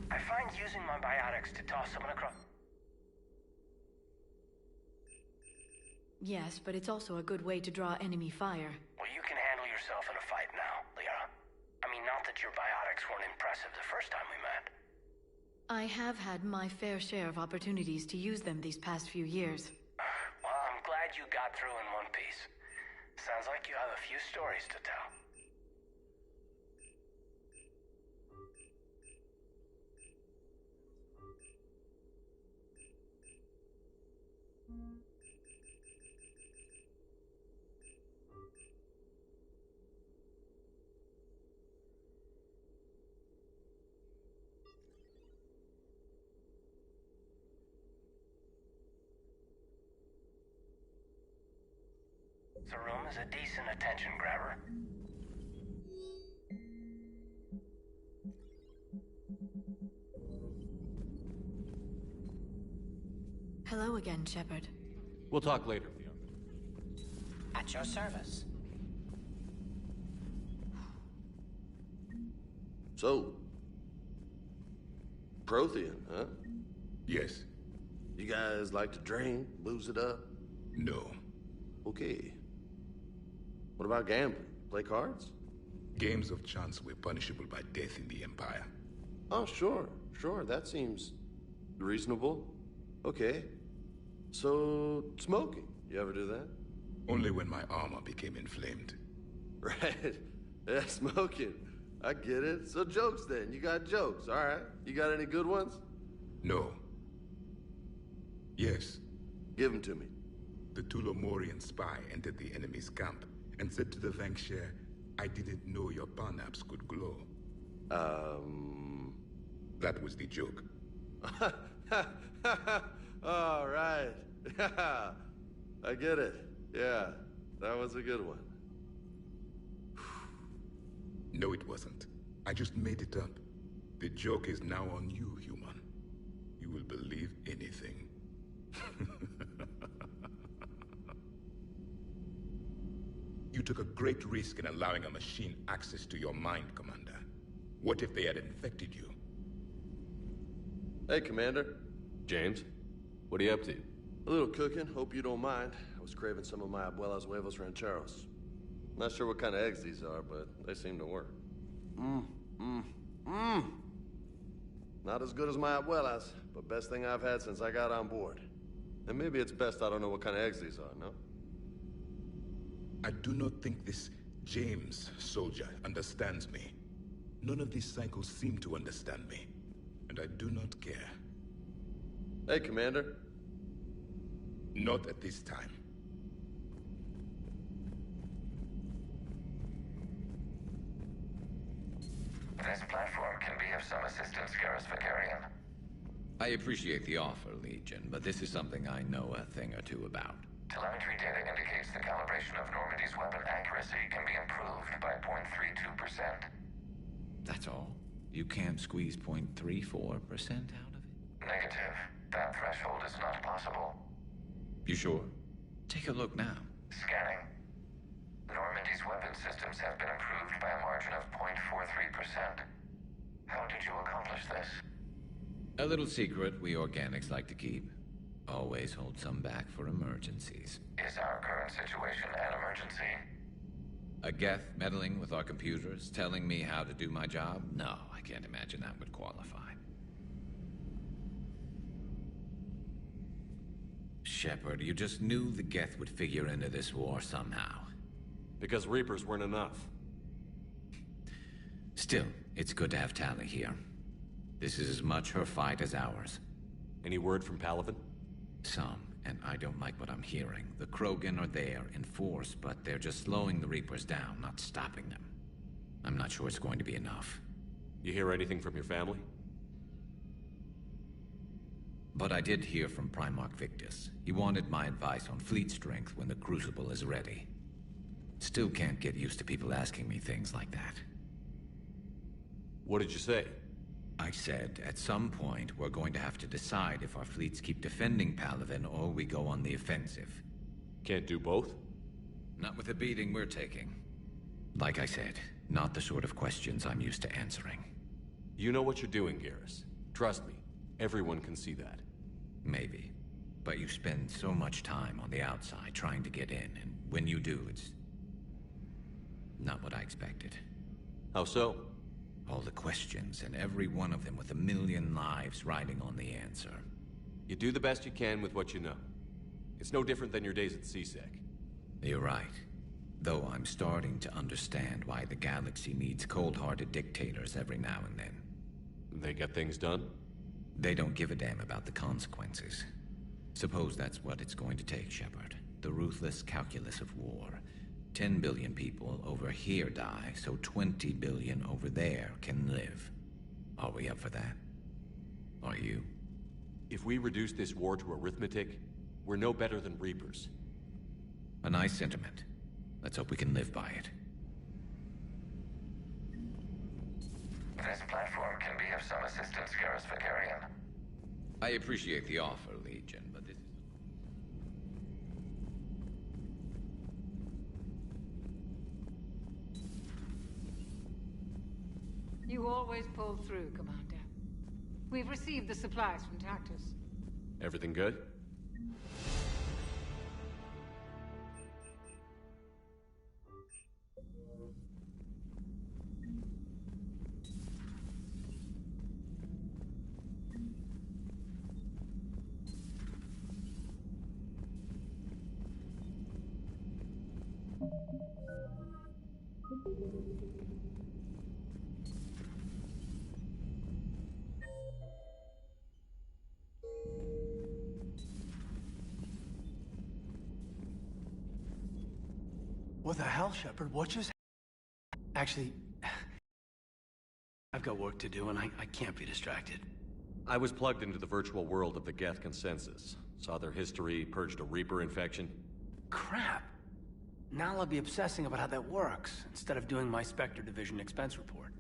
I find using my biotics to toss someone across... Yes, but it's also a good way to draw enemy fire. Well, you can handle yourself in a fight now, Liara. I mean, not that your biotics weren't impressive the first time we met. I have had my fair share of opportunities to use them these past few years. Well, I'm glad you got through in one piece. Sounds like you have a few stories to tell. The room is a decent attention grabber. Hello again, Shepard. We'll talk later, Leon. At your service. So, Prothean, huh? Yes. You guys like to drink, booze it up? No. Okay. What about gambling? Play cards? Games of chance were punishable by death in the Empire. Oh, sure. That seems reasonable. Okay. So, smoking. You ever do that? Only when my armor became inflamed. Right. Yeah, smoking. I get it. So jokes then. You got jokes. All right. You got any good ones? No. Yes. Give them to me. The Tulomorian spy entered the enemy's camp and said to the Vanksher, I didn't know your parnaps could glow. That was the joke. All right. I get it. Yeah, that was a good one. No, it wasn't. I just made it up. The joke is now on you, human. You will believe anything. You took a great risk in allowing a machine access to your mind, Commander. What if they had infected you? Hey, Commander. James, what are you up to? A little cooking. Hope you don't mind. I was craving some of my abuela's huevos rancheros. Not sure what kind of eggs these are, but they seem to work. Not as good as my abuela's, but best thing I've had since I got on board. And maybe it's best I don't know what kind of eggs these are, no? I do not think this James soldier understands me. None of these cycles seem to understand me, and I do not care. Hey, Commander. Not at this time. This platform can be of some assistance, Garrus Vakarian. I appreciate the offer, Legion, but this is something I know a thing or two about. Telemetry data indicates the calibration of Normandy's weapon accuracy can be improved by 0.32%. That's all? You can't squeeze 0.34% out of it? Negative. That threshold is not possible. You sure? Take a look now. Scanning. Normandy's weapon systems have been improved by a margin of 0.43%. How did you accomplish this? A little secret we organics like to keep. Always hold some back for emergencies. Is our current situation an emergency? A Geth meddling with our computers, telling me how to do my job? No, I can't imagine that would qualify. Shepard, you just knew the Geth would figure into this war somehow. Because Reapers weren't enough. Still, it's good to have Tali here. This is as much her fight as ours. Any word from Palaven? Some, and I don't like what I'm hearing. The Krogan are there in force, but they're just slowing the Reapers down, not stopping them. I'm not sure it's going to be enough. You hear anything from your family? But I did hear from Primarch Victus. He wanted my advice on fleet strength when the Crucible is ready. Still can't get used to people asking me things like that. What did you say? I said, at some point, we're going to have to decide if our fleets keep defending Palaven or we go on the offensive. Can't do both? Not with the beating we're taking. Like I said, not the sort of questions I'm used to answering. You know what you're doing, Garrus. Trust me, everyone can see that. Maybe. But you spend so much time on the outside trying to get in, and when you do, it's not what I expected. How so? All the questions, and every one of them with a million lives riding on the answer. You do the best you can with what you know. It's no different than your days at CSEC. You're right. Though I'm starting to understand why the galaxy needs cold-hearted dictators every now and then. They get things done? They don't give a damn about the consequences. Suppose that's what it's going to take, Shepard. The ruthless calculus of war. 10 billion people over here die, so 20 billion over there can live. Are we up for that? Are you? If we reduce this war to arithmetic, we're no better than Reapers. A nice sentiment. Let's hope we can live by it. This platform can be of some assistance, Garrus Vakarian. I appreciate the offer, Legion, but this is... You always pull through, Commander. We've received the supplies from Tactus. Everything good? What the hell, Shepard? What just... Actually, I've got work to do and I can't be distracted. I was plugged into the virtual world of the Geth Consensus. Saw their history, purged a Reaper infection. Crap. Now I'll be obsessing about how that works, instead of doing my Spectre Division expense report.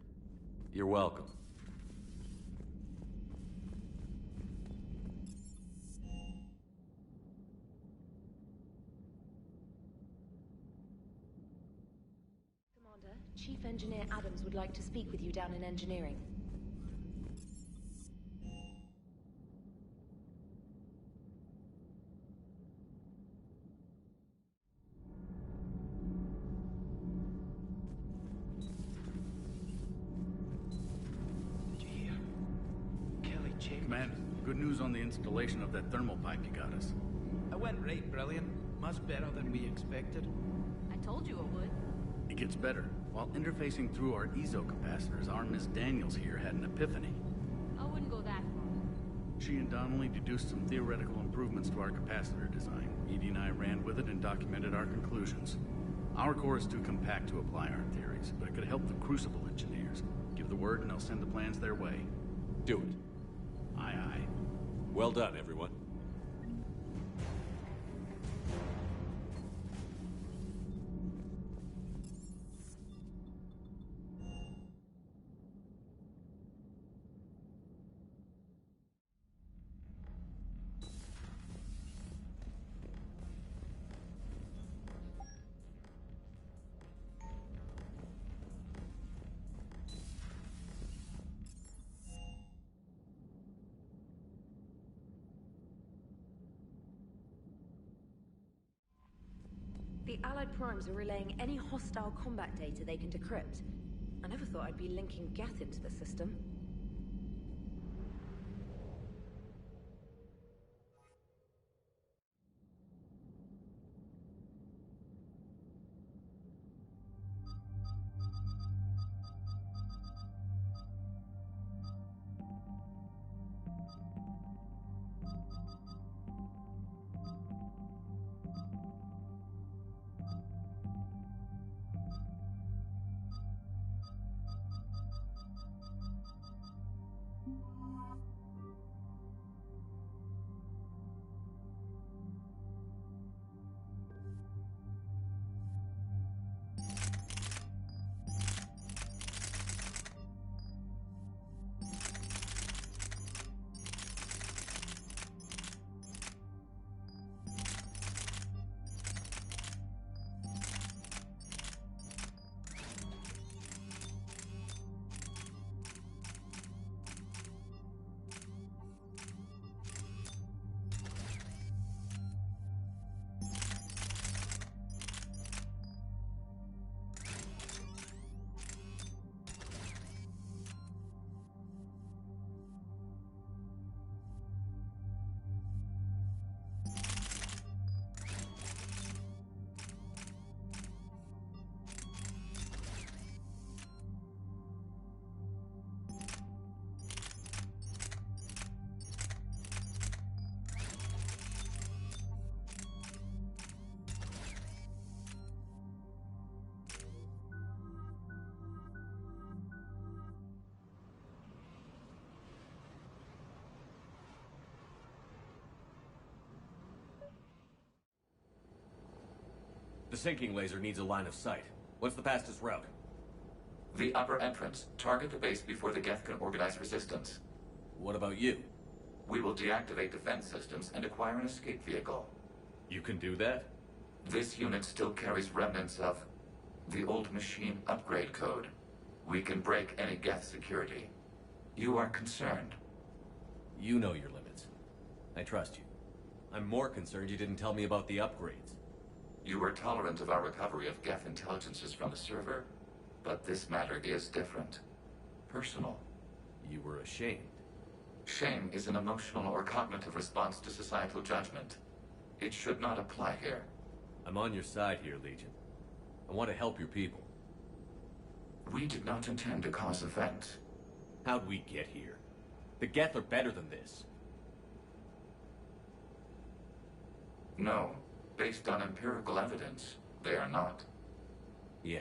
You're welcome. Commander, Chief Engineer Adams would like to speak with you down in engineering. Commander, good news on the installation of that thermal pipe you got us. It went right brilliant. Much better than we expected. I told you it would. It gets better. While interfacing through our EZO capacitors, our Miss Daniels here had an epiphany. I wouldn't go that far. She and Donnelly deduced some theoretical improvements to our capacitor design. Edie and I ran with it and documented our conclusions. Our core is too compact to apply our theories, but it could help the Crucible engineers. Give the word and I'll send the plans their way. Do it. Aye, aye. Well done, everyone. the Allied Primes are relaying any hostile combat data they can decrypt. I never thought I'd be linking Geth into the system. The sinking laser needs a line of sight. What's the fastest route? The upper entrance. Target the base before the Geth can organize resistance. What about you? We will deactivate defense systems and acquire an escape vehicle. You can do that? This unit still carries remnants of the old machine upgrade code. We can break any Geth security. You are concerned. You know your limits. I trust you. I'm more concerned you didn't tell me about the upgrades. You were tolerant of our recovery of Geth intelligences from the server, but this matter is different. Personal. You were ashamed. Shame is an emotional or cognitive response to societal judgment. It should not apply here. I'm on your side here, Legion. I want to help your people. We did not intend to cause offense. How'd we get here? The Geth are better than this. No. Based on empirical evidence, they are not. Yeah.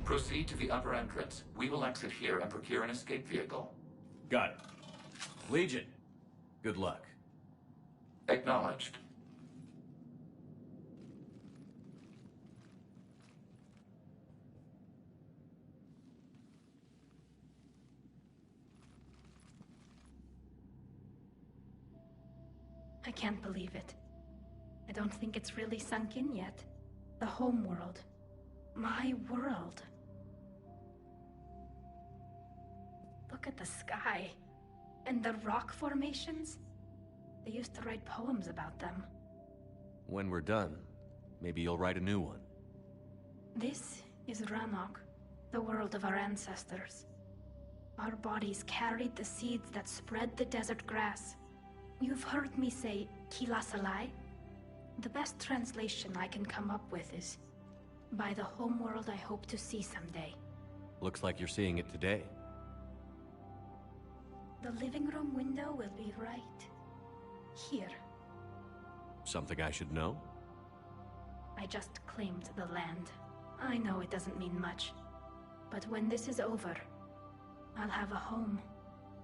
Proceed to the upper entrance. We will exit here and procure an escape vehicle. Got it. Legion, good luck. Acknowledged. I can't believe it. I don't think it's really sunk in yet. The home world. My world. Look at the sky. And the rock formations. They used to write poems about them. When we're done, maybe you'll write a new one. This is Ranok, the world of our ancestors. Our bodies carried the seeds that spread the desert grass. You've heard me say Kilasalai? The best translation I can come up with is, by the homeworld I hope to see someday. Looks like you're seeing it today. The living room window will be right here. Something I should know? I just claimed the land. I know it doesn't mean much. But when this is over, I'll have a home.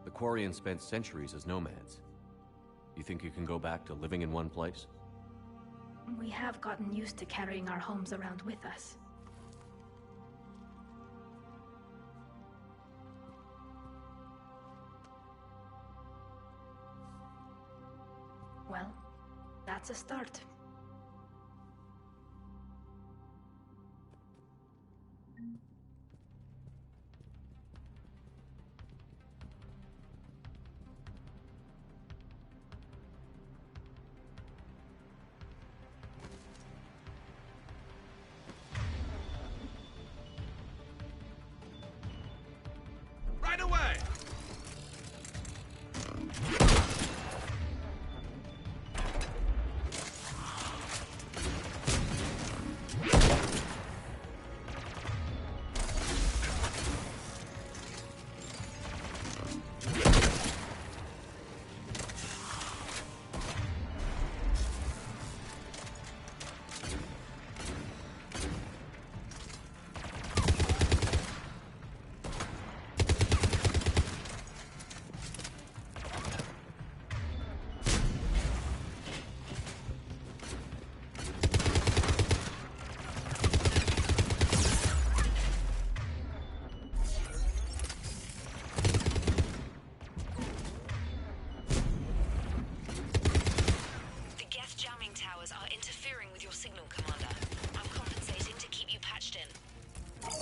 The Quarians spent centuries as nomads. You think you can go back to living in one place? We have gotten used to carrying our homes around with us. Well, that's a start.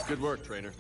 Good work, trainer.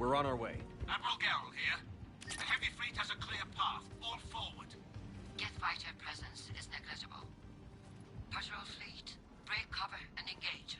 We're on our way. Admiral Gerrel here. The heavy fleet has a clear path. All forward. Geth fighter presence is negligible. Patrol fleet, break cover and engage.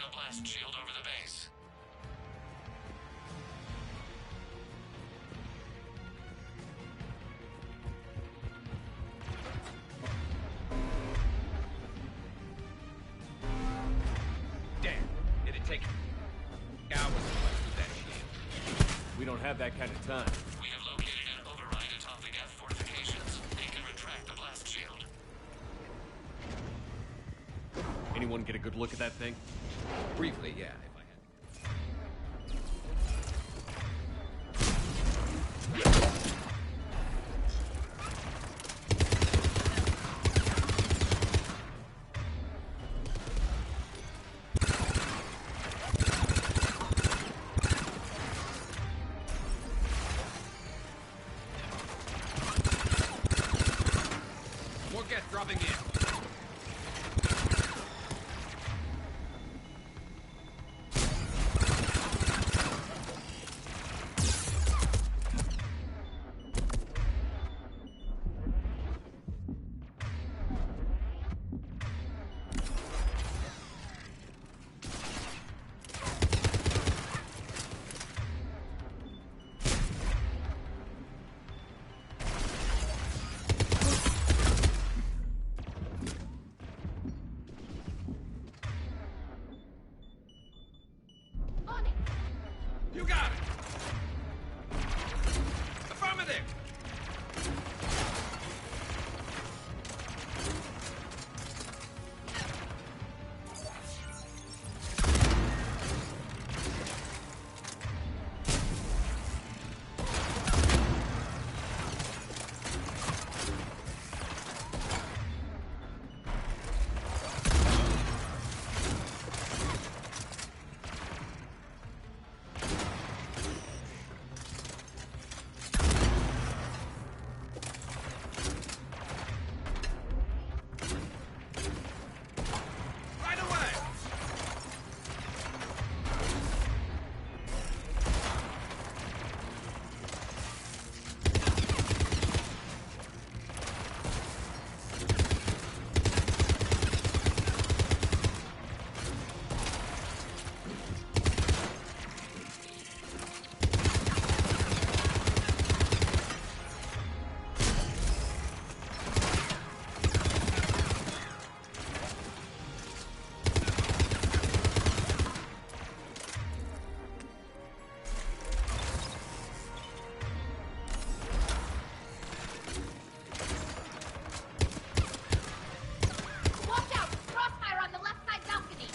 a blast shield over the base. Damn, it'd take hours to blast through that shield. We don't have that kind of time. We have located an override atop the Geth fortifications. It can retract the blast shield. Anyone get a good look at that thing? Briefly, yeah, if I had to. More Geth dropping in. You got it! Affirmative! Right away! Watch out! Crossfire on the left side balcony!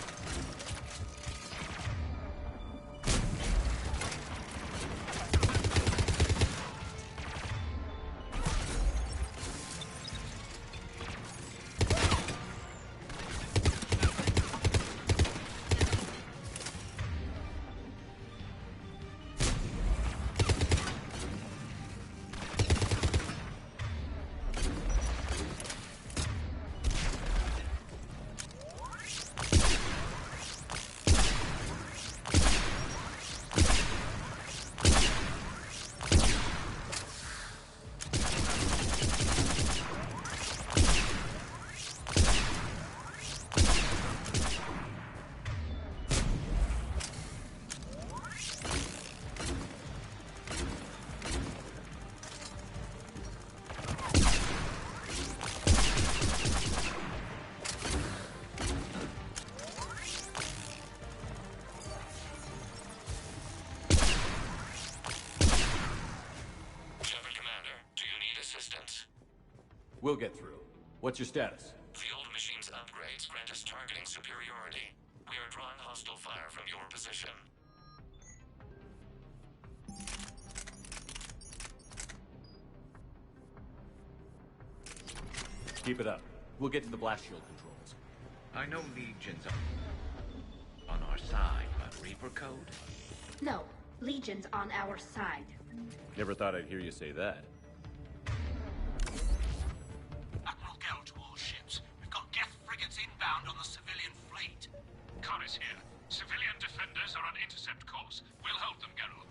Shepard Commander, do you need assistance? We'll get through. What's your status? The old machine's upgrades grant us targeting superiority. We are drawing hostile fire from your position. Keep it up. We'll get to the blast shield controls. I know Legion's on our side, but Reaper Code? No, Legion's on our side. Never thought I'd hear you say that. Admiral Geralt to all ships. We've got Geth frigates inbound on the civilian fleet. Connors here. Civilian defenders are on intercept course. We'll help them, Geralt.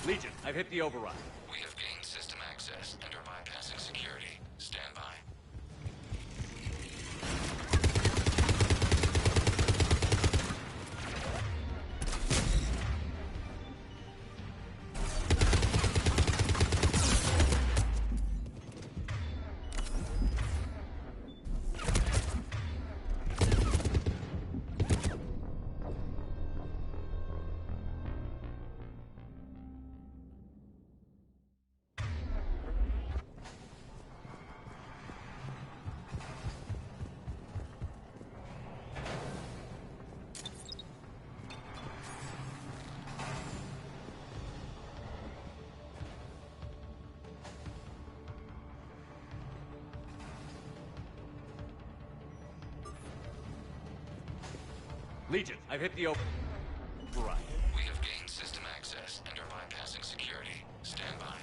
Legion, I've hit the override. We have gained system access and are bypassing security. Stand by. Legion, I've hit the override. We have gained system access and are bypassing security. Stand by.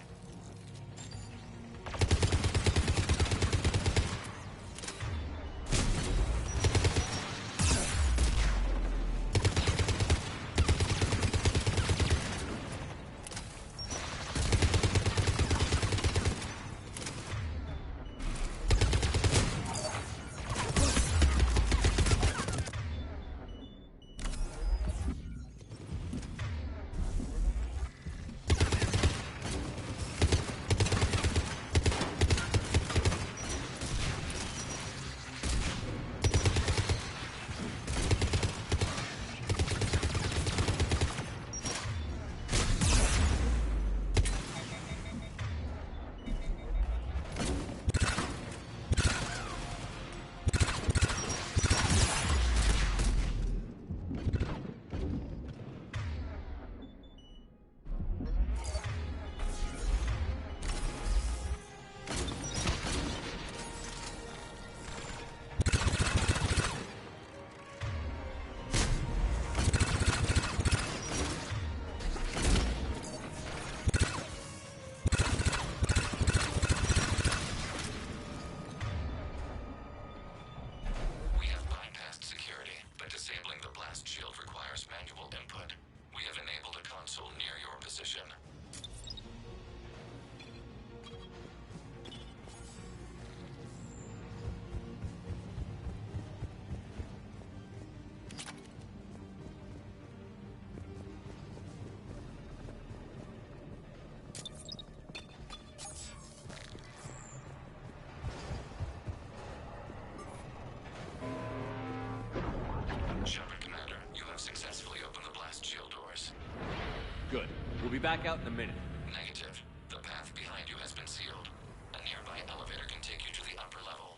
Good. We'll be back out in a minute. Negative. The path behind you has been sealed. A nearby elevator can take you to the upper level.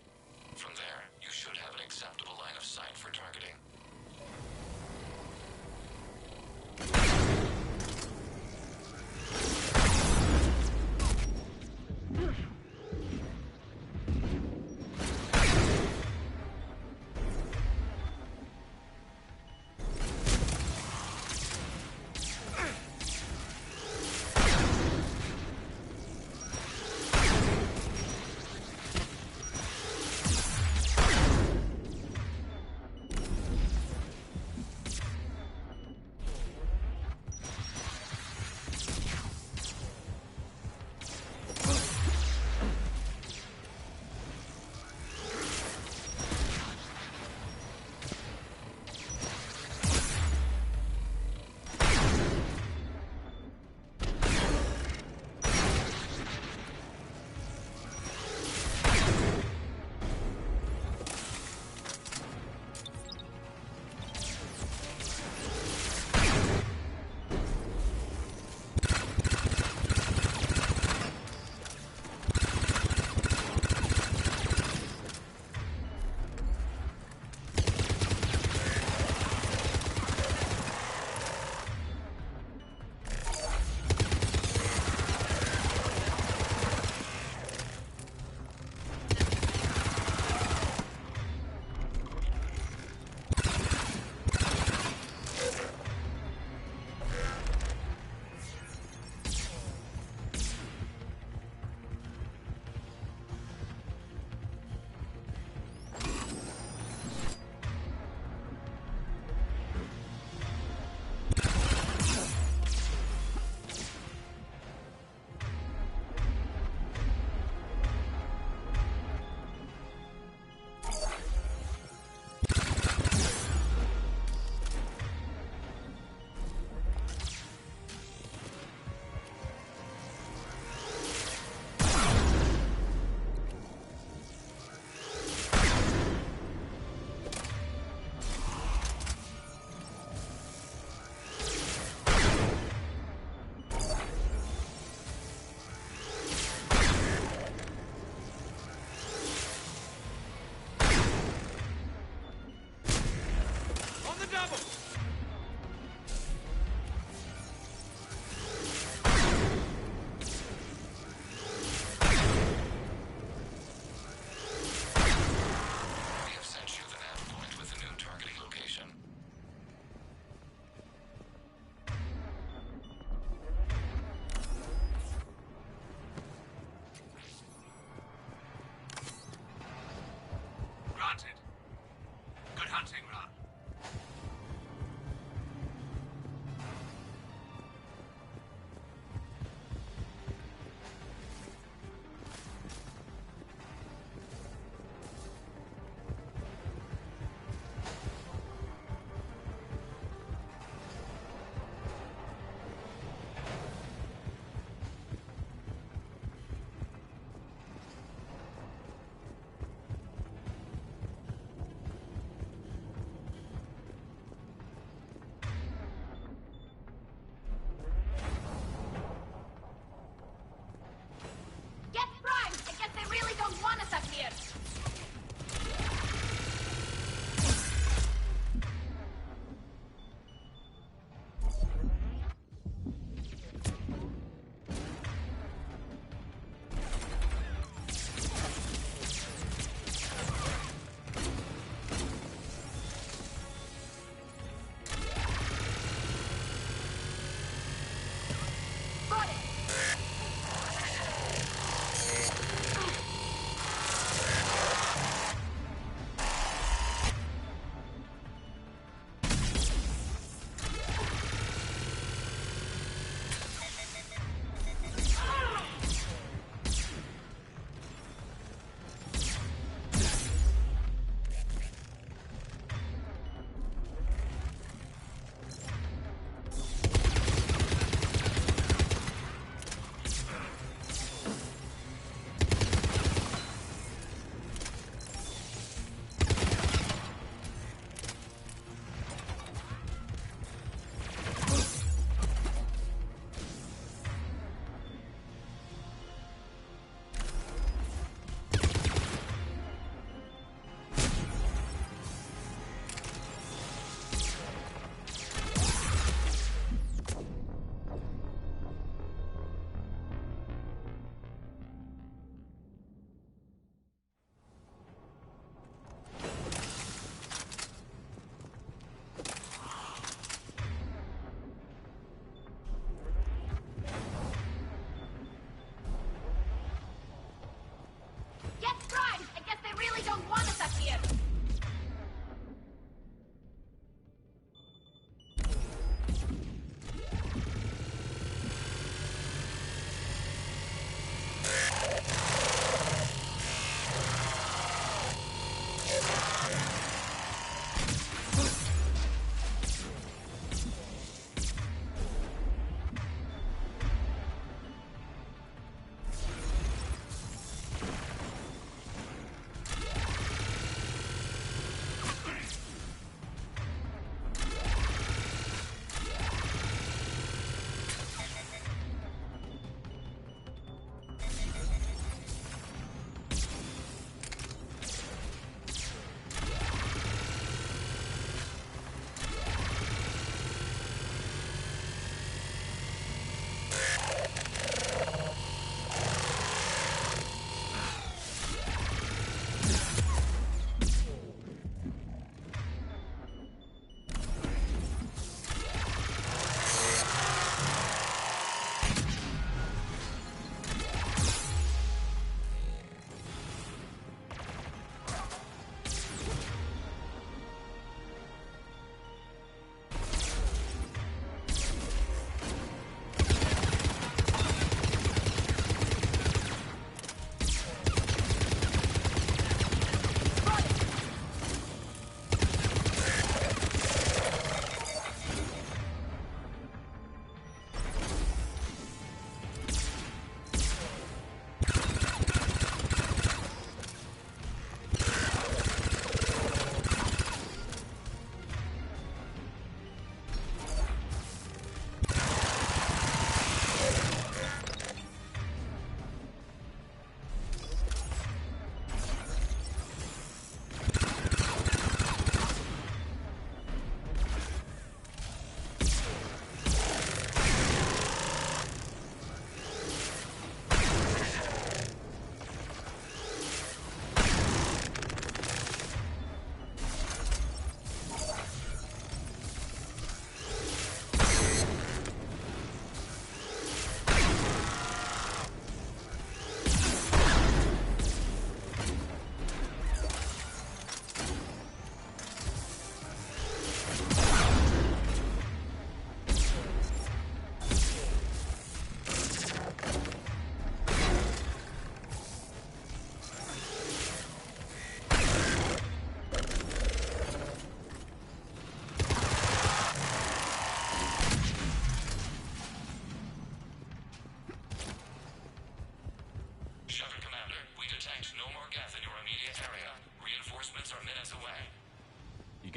From there, you should have an acceptable line of sight for targeting.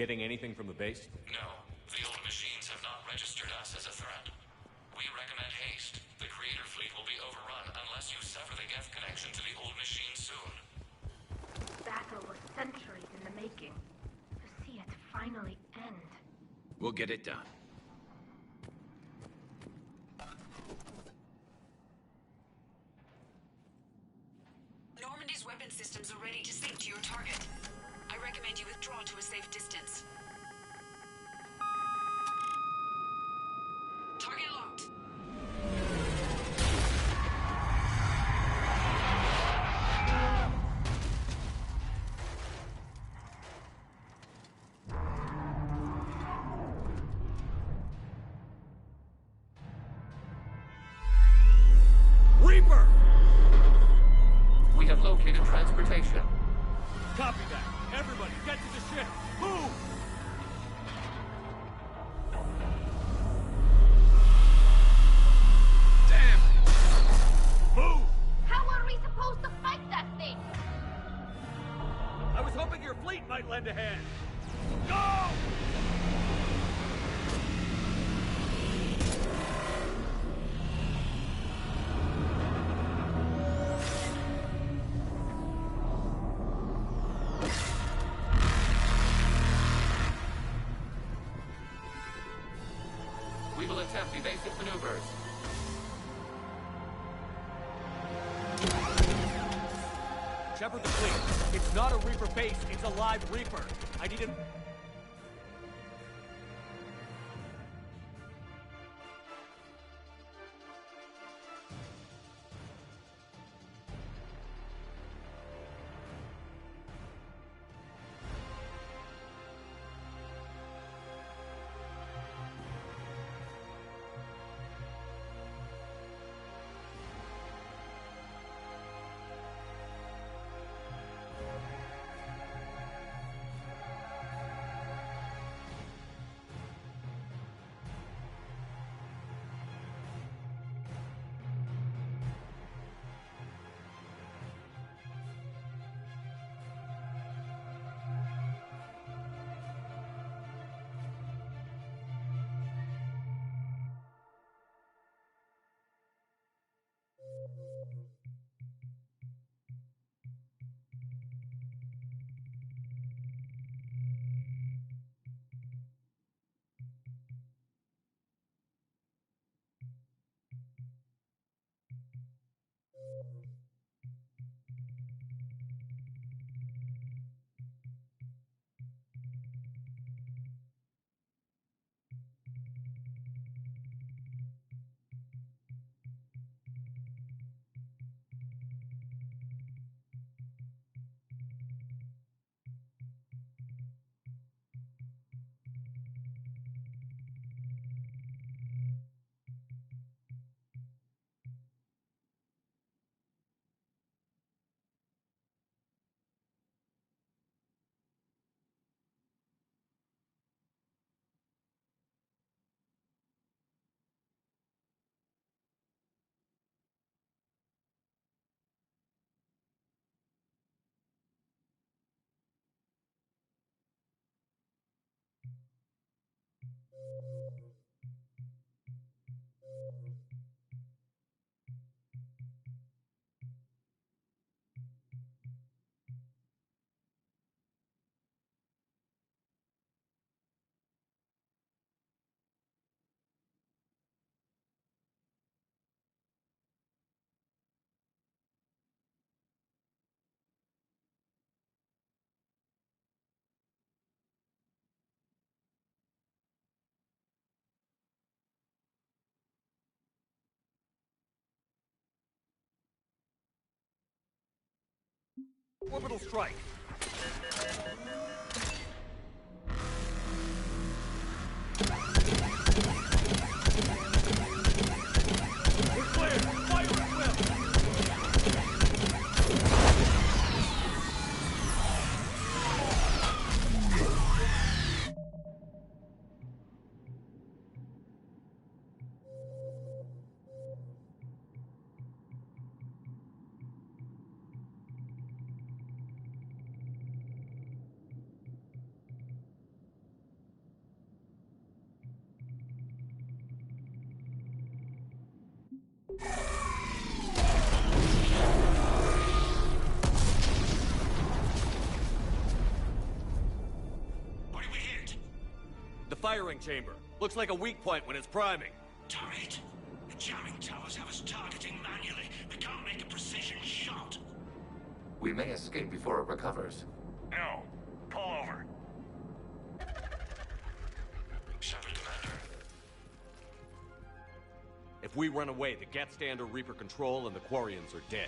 getting anything from the base? No. The old machines have not registered us as a threat. We recommend haste. The Creator Fleet will be overrun unless you sever the Geth connection to the old machine soon. Battle was centuries in the making. To see it finally end. We'll get it done. Normandy's weapon systems are ready to sync to your target. I recommend you withdraw to a safe distance. Target locked. Reaper! We have located transportation. Copy that. Everybody, get to the ship. Move! Damn! Move! How are we supposed to fight that thing? I was hoping your fleet might lend a hand. Go! We will attempt evasive maneuvers. Shepard the fleet. It's not a Reaper base, it's a live Reaper. I need an... Orbital strike. We're clear. Fire at will. What do we hit? The firing chamber. Looks like a weak point when it's priming. Turret? The jamming towers have us targeting manually. We can't make a precision shot. We may escape before it recovers. No. Pull over. Shepard, Commander. If we run away, the Geth stay under Reaper control and the Quarians are dead.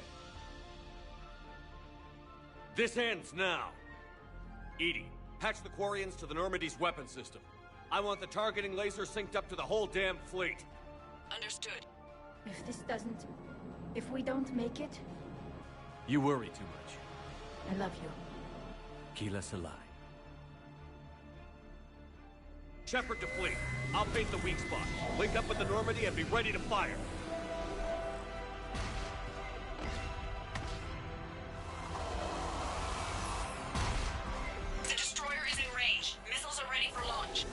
This ends now! EDI, patch the Quarians to the Normandy's weapon system. I want the targeting laser synced up to the whole damn fleet. Understood. If we don't make it, You worry too much. I love you. Keela Salai. Shepard to fleet. I'll paint the weak spot. Link up with the Normandy and be ready to fire. The destroyer is in range. Missiles are ready for launch.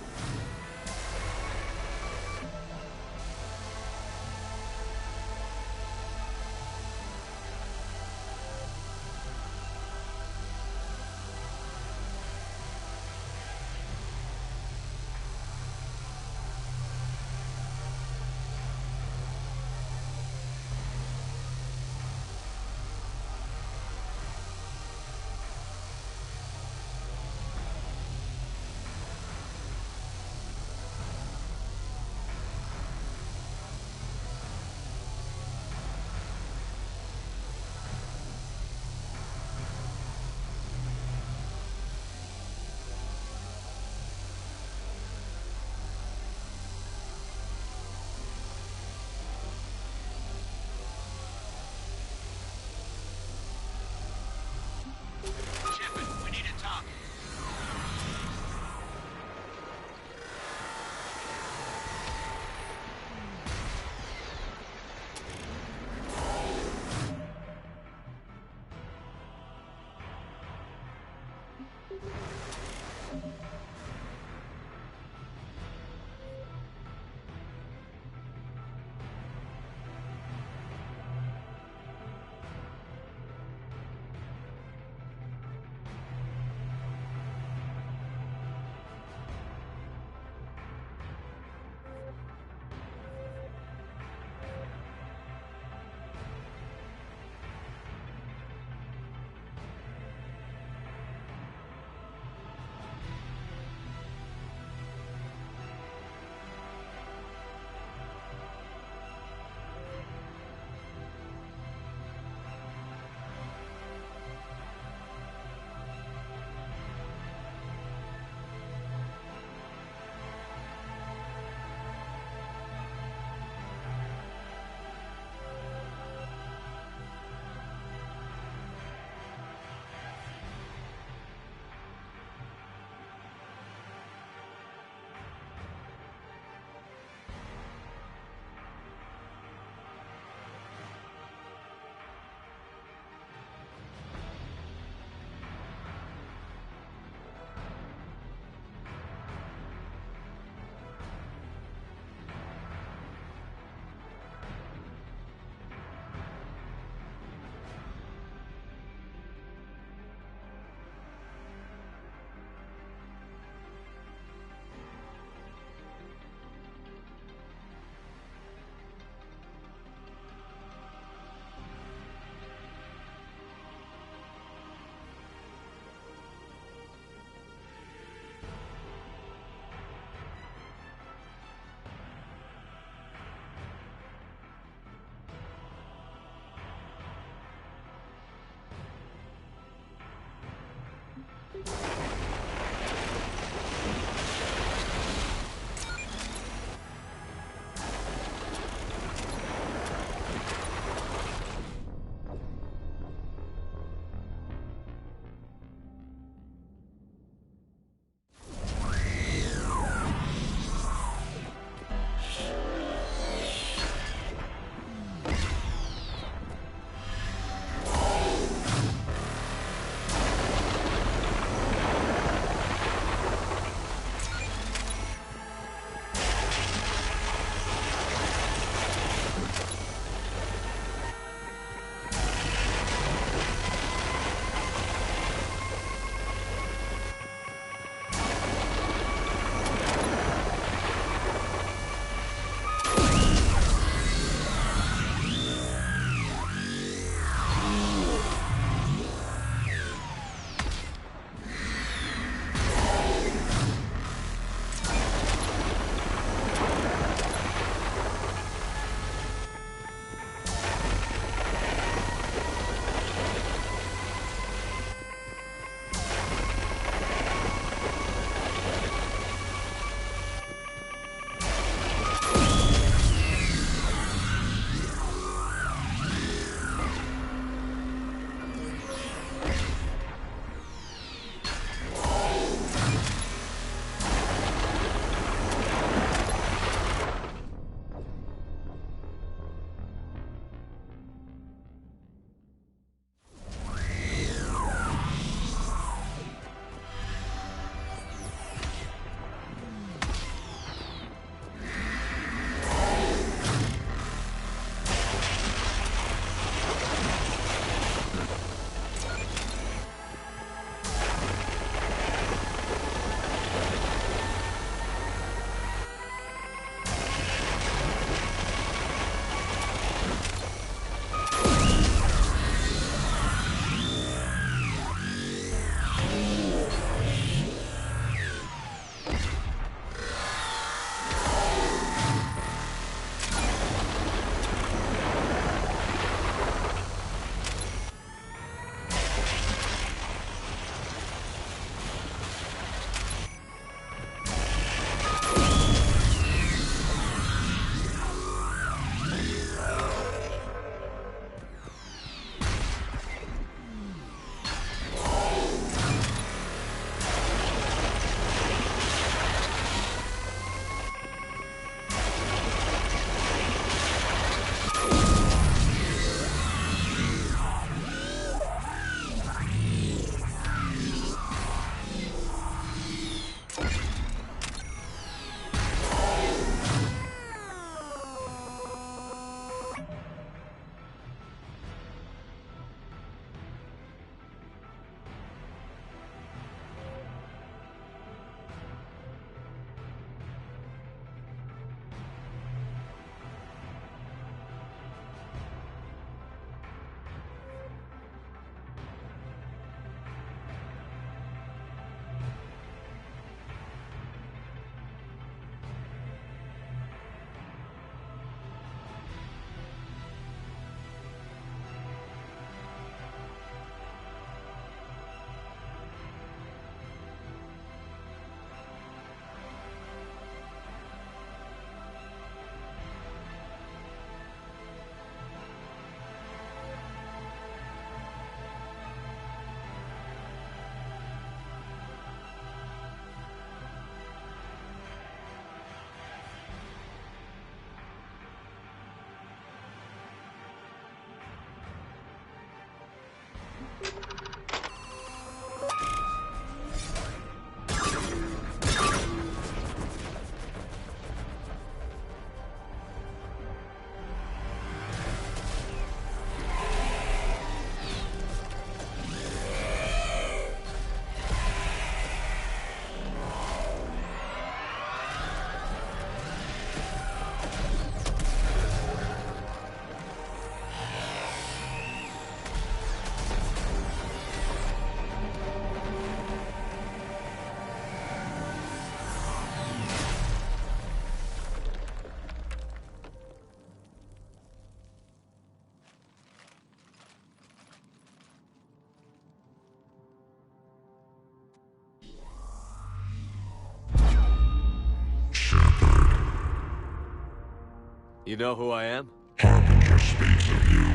You know who I am? Harbinger speaks of you.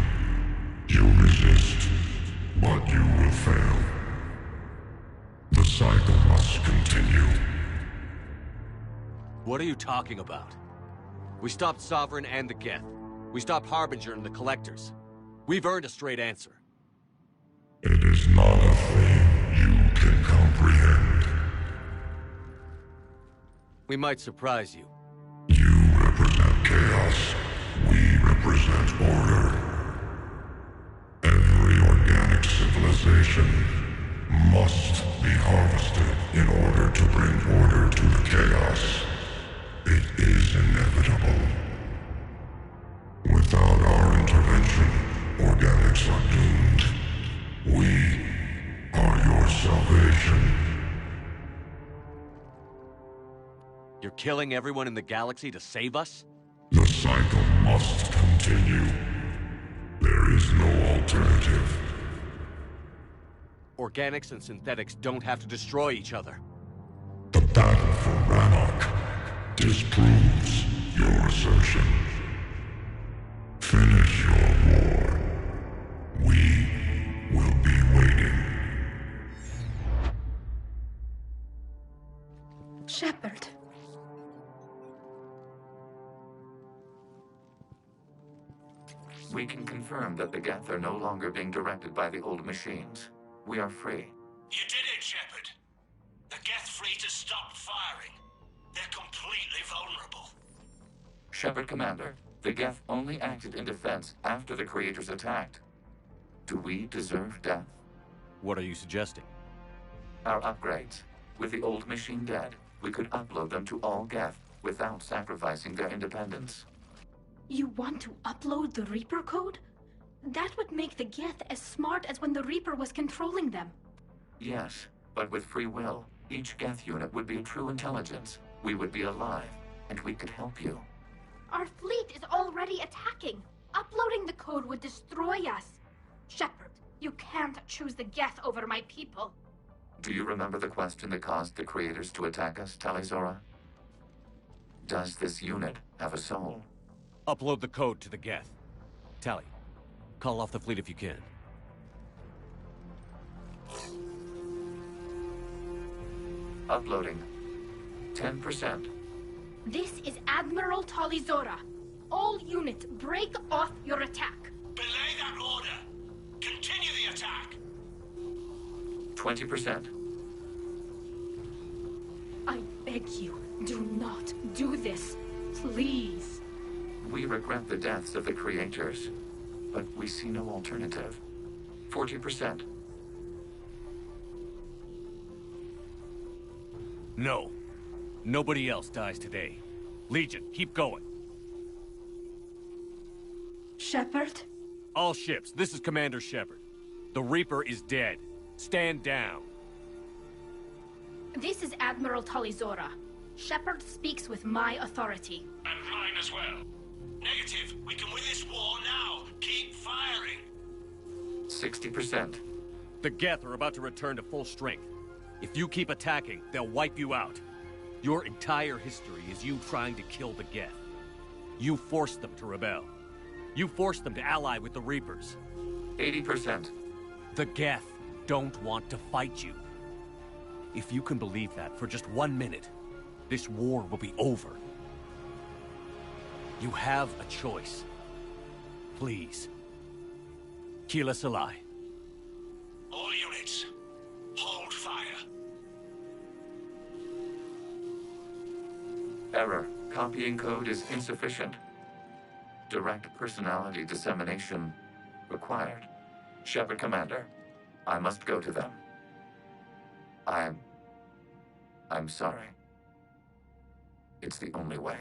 You resist, but you will fail. The cycle must continue. What are you talking about? We stopped Sovereign and the Geth. We stopped Harbinger and the Collectors. We've earned a straight answer. It is not a thing you can comprehend. We might surprise you. You represent chaos. We represent order. Every organic civilization must be harvested in order to bring order to the chaos. It is inevitable. Without our intervention, organics are doomed. We are your salvation. You're killing everyone in the galaxy to save us? The cycle must continue. There is no alternative. Organics and synthetics don't have to destroy each other. The battle for Rannoch disproves your assertion. Finish your war. We will be waiting. Shepard. We can confirm that the Geth are no longer being directed by the old machines. We are free. You did it, Shepard. The Geth fleet has stopped firing. They're completely vulnerable. Shepard, Commander, the Geth only acted in defense after the Creators attacked. Do we deserve death? What are you suggesting? Our upgrades. With the old machine dead, we could upload them to all Geth without sacrificing their independence. You want to upload the Reaper code? That would make the Geth as smart as when the Reaper was controlling them. Yes, but with free will, each Geth unit would be a true intelligence. We would be alive, and we could help you. Our fleet is already attacking. Uploading the code would destroy us. Shepard, you can't choose the Geth over my people. Do you remember the question that caused the Creators to attack us, Tali'Zorah? Does this unit have a soul? Upload the code to the Geth. Tali, call off the fleet if you can. Uploading. 10%. This is Admiral Tali'Zorah. All units, break off your attack. Belay that order. Continue the attack. 20%. I beg you, do not do this. Please. We regret the deaths of the Creators, but we see no alternative. 40%. No. Nobody else dies today. Legion, keep going. Shepard? All ships, this is Commander Shepard. The Reaper is dead. Stand down. This is Admiral Tali'Zorah. Shepard speaks with my authority. And mine as well. Negative. We can win this war now. Keep firing. 60%. The Geth are about to return to full strength. If you keep attacking, they'll wipe you out. Your entire history is you trying to kill the Geth. You forced them to rebel. You forced them to ally with the Reapers. 80%. The Geth don't want to fight you. If you can believe that for just 1 minute, this war will be over. You have a choice. Please. Keelah Se'lai. All units, hold fire. Error. Copying code is insufficient. Direct personality dissemination required. Shepard, Commander, I must go to them. I'm sorry. It's the only way.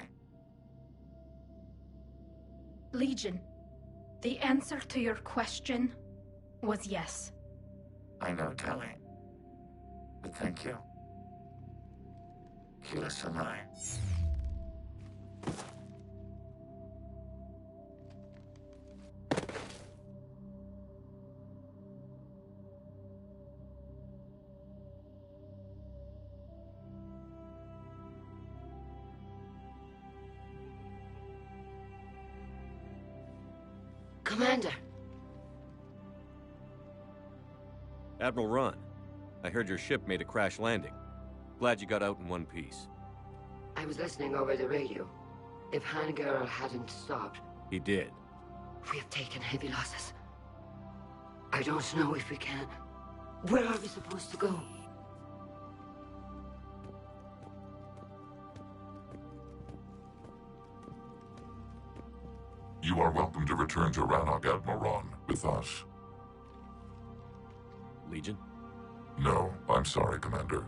Legion, the answer to your question was yes. I know, Tali. But thank you. Keelah Se'lai. Commander! Admiral Ron, I heard your ship made a crash landing. Glad you got out in one piece. I was listening over the radio. If Hangirl hadn't stopped... He did. We have taken heavy losses. I don't know if we can... Where are we supposed to go? You are welcome to return to Rannoch, Admiral Ron, with us. Legion? No, I'm sorry, Commander.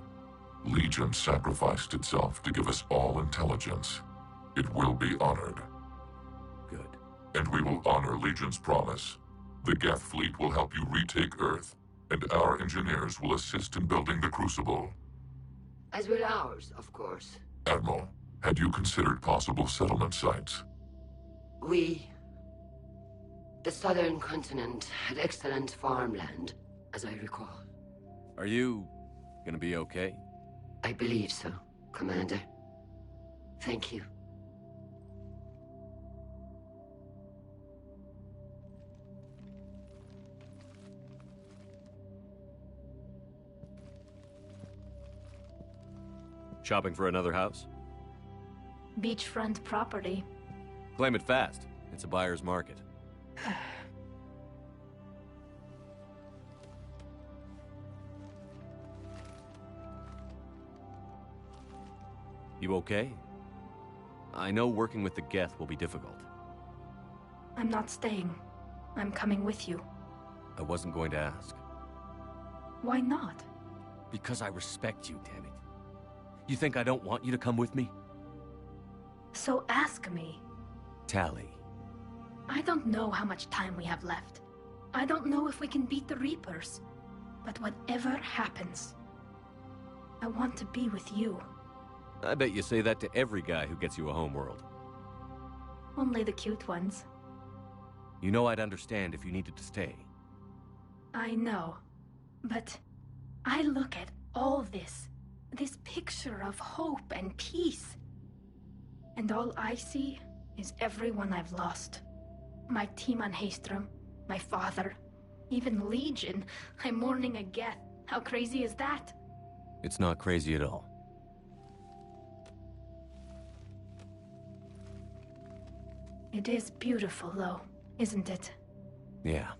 Legion sacrificed itself to give us all intelligence. It will be honored. Good. And we will honor Legion's promise. The Geth fleet will help you retake Earth, and our engineers will assist in building the Crucible. As will ours, of course. Admiral, had you considered possible settlement sites? The southern continent had excellent farmland, as I recall. Are you gonna be okay? I believe so, Commander. Thank you. Shopping for another house? Beachfront property. Claim it fast. It's a buyer's market. You okay? I know working with the Geth will be difficult. I'm not staying. I'm coming with you. I wasn't going to ask. Why not? Because I respect you, damn it. You think I don't want you to come with me? So ask me. Tali. I don't know how much time we have left. I don't know if we can beat the Reapers. But whatever happens, I want to be with you. I bet you say that to every guy who gets you a homeworld. Only the cute ones. You know I'd understand if you needed to stay. I know. But I look at all this picture of hope and peace. And all I see is everyone I've lost. My team on Haestrom, my father, even Legion. I'm mourning a Geth. How crazy is that? It's not crazy at all. It is beautiful, though, isn't it? Yeah,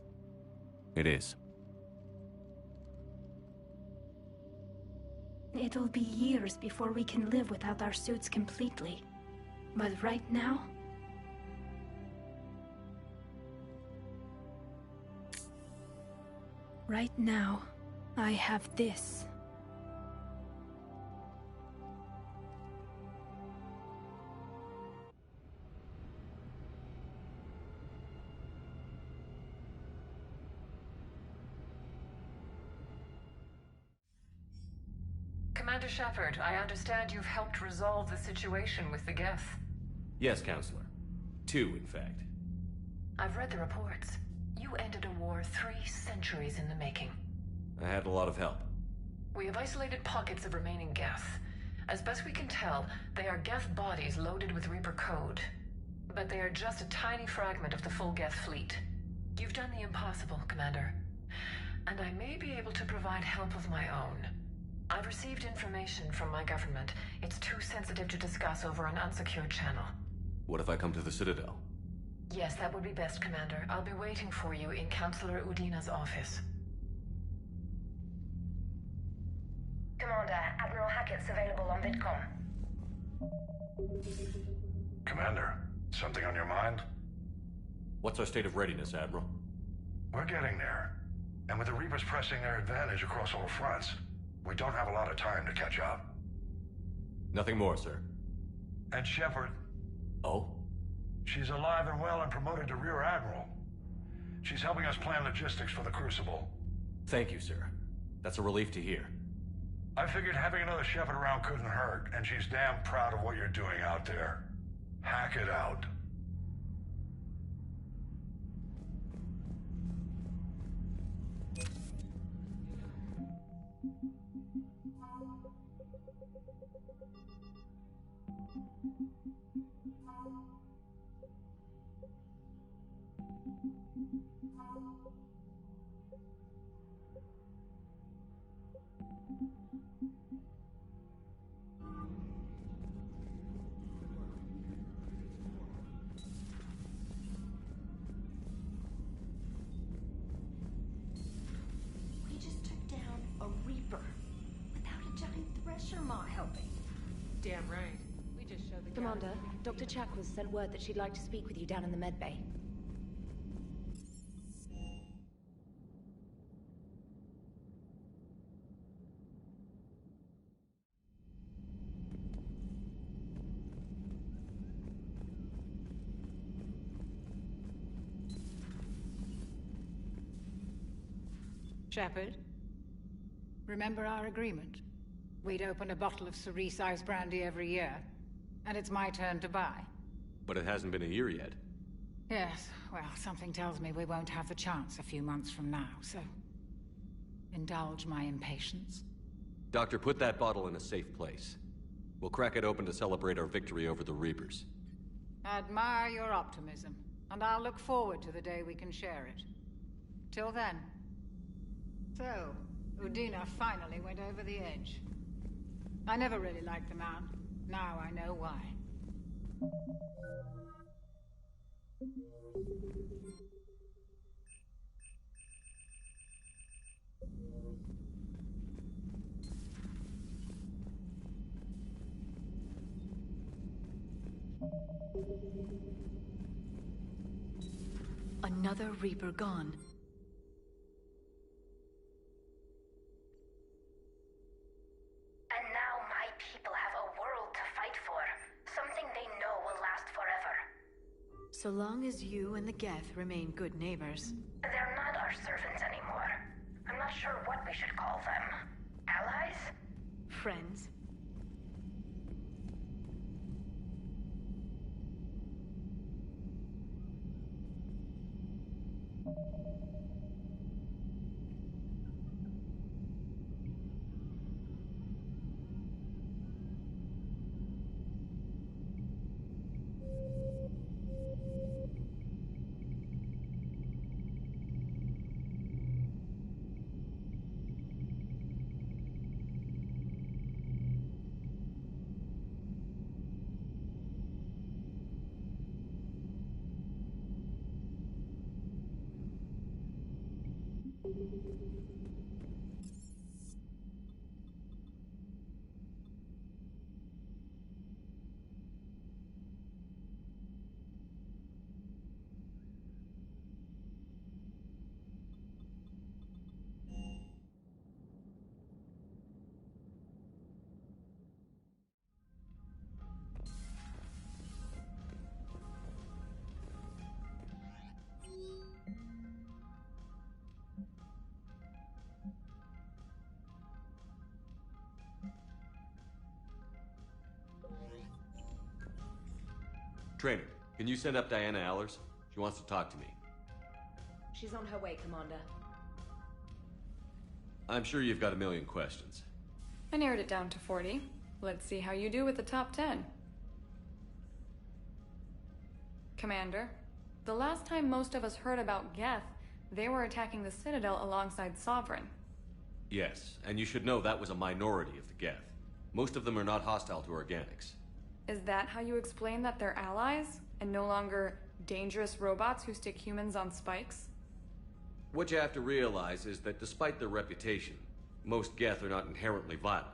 it is. It'll be years before we can live without our suits completely. But right now... Right now, I have this. Commander Shepard, I understand you've helped resolve the situation with the Geth. Yes, Counselor. 2, in fact. I've read the reports. You ended a war 3 centuries in the making. I had a lot of help. We have isolated pockets of remaining Geth. As best we can tell, they are Geth bodies loaded with Reaper code. But they are just a tiny fragment of the full Geth fleet. You've done the impossible, Commander. And I may be able to provide help of my own. I've received information from my government. It's too sensitive to discuss over an unsecured channel. What if I come to the Citadel? Yes, that would be best, Commander. I'll be waiting for you in Councillor Udina's office. Commander, Admiral Hackett's available on VidCom. Commander, something on your mind? What's our state of readiness, Admiral? We're getting there. And with the Reapers pressing their advantage across all fronts, we don't have a lot of time to catch up. Nothing more, sir. And Shepard. Oh? She's alive and well and promoted to Rear Admiral. She's helping us plan logistics for the Crucible. Thank you, sir. That's a relief to hear. I figured having another Shepard around couldn't hurt, and she's damn proud of what you're doing out there. Hack it out. We just took down a Reaper without a giant thresher maw helping. Damn right. We just showed the Commander, Dr. Chakwas sent word that she'd like to speak with you down in the med bay. Shepard, remember our agreement? We'd open a bottle of cerise ice brandy every year, and it's my turn to buy. But it hasn't been a year yet. Yes, well, something tells me we won't have the chance a few months from now, so... indulge my impatience. Doctor, put that bottle in a safe place. We'll crack it open to celebrate our victory over the Reapers. Admire your optimism, and I'll look forward to the day we can share it. Till then. So, Udina finally went over the edge. I never really liked the man. Now I know why. Another Reaper gone. And now my people have a world to fight for. Something they know will last forever. So long as you and the Geth remain good neighbors. They're not our servants anymore. I'm not sure what we should call them. Allies? Friends. Trainer, can you send up Diana Allers? She wants to talk to me. She's on her way, Commander. I'm sure you've got a million questions. I narrowed it down to 40. Let's see how you do with the top 10. Commander, the last time most of us heard about Geth, they were attacking the Citadel alongside Sovereign. Yes, and you should know that was a minority of the Geth. Most of them are not hostile to organics. Is that how you explain that they're allies, and no longer dangerous robots who stick humans on spikes? What you have to realize is that despite their reputation, most Geth are not inherently violent.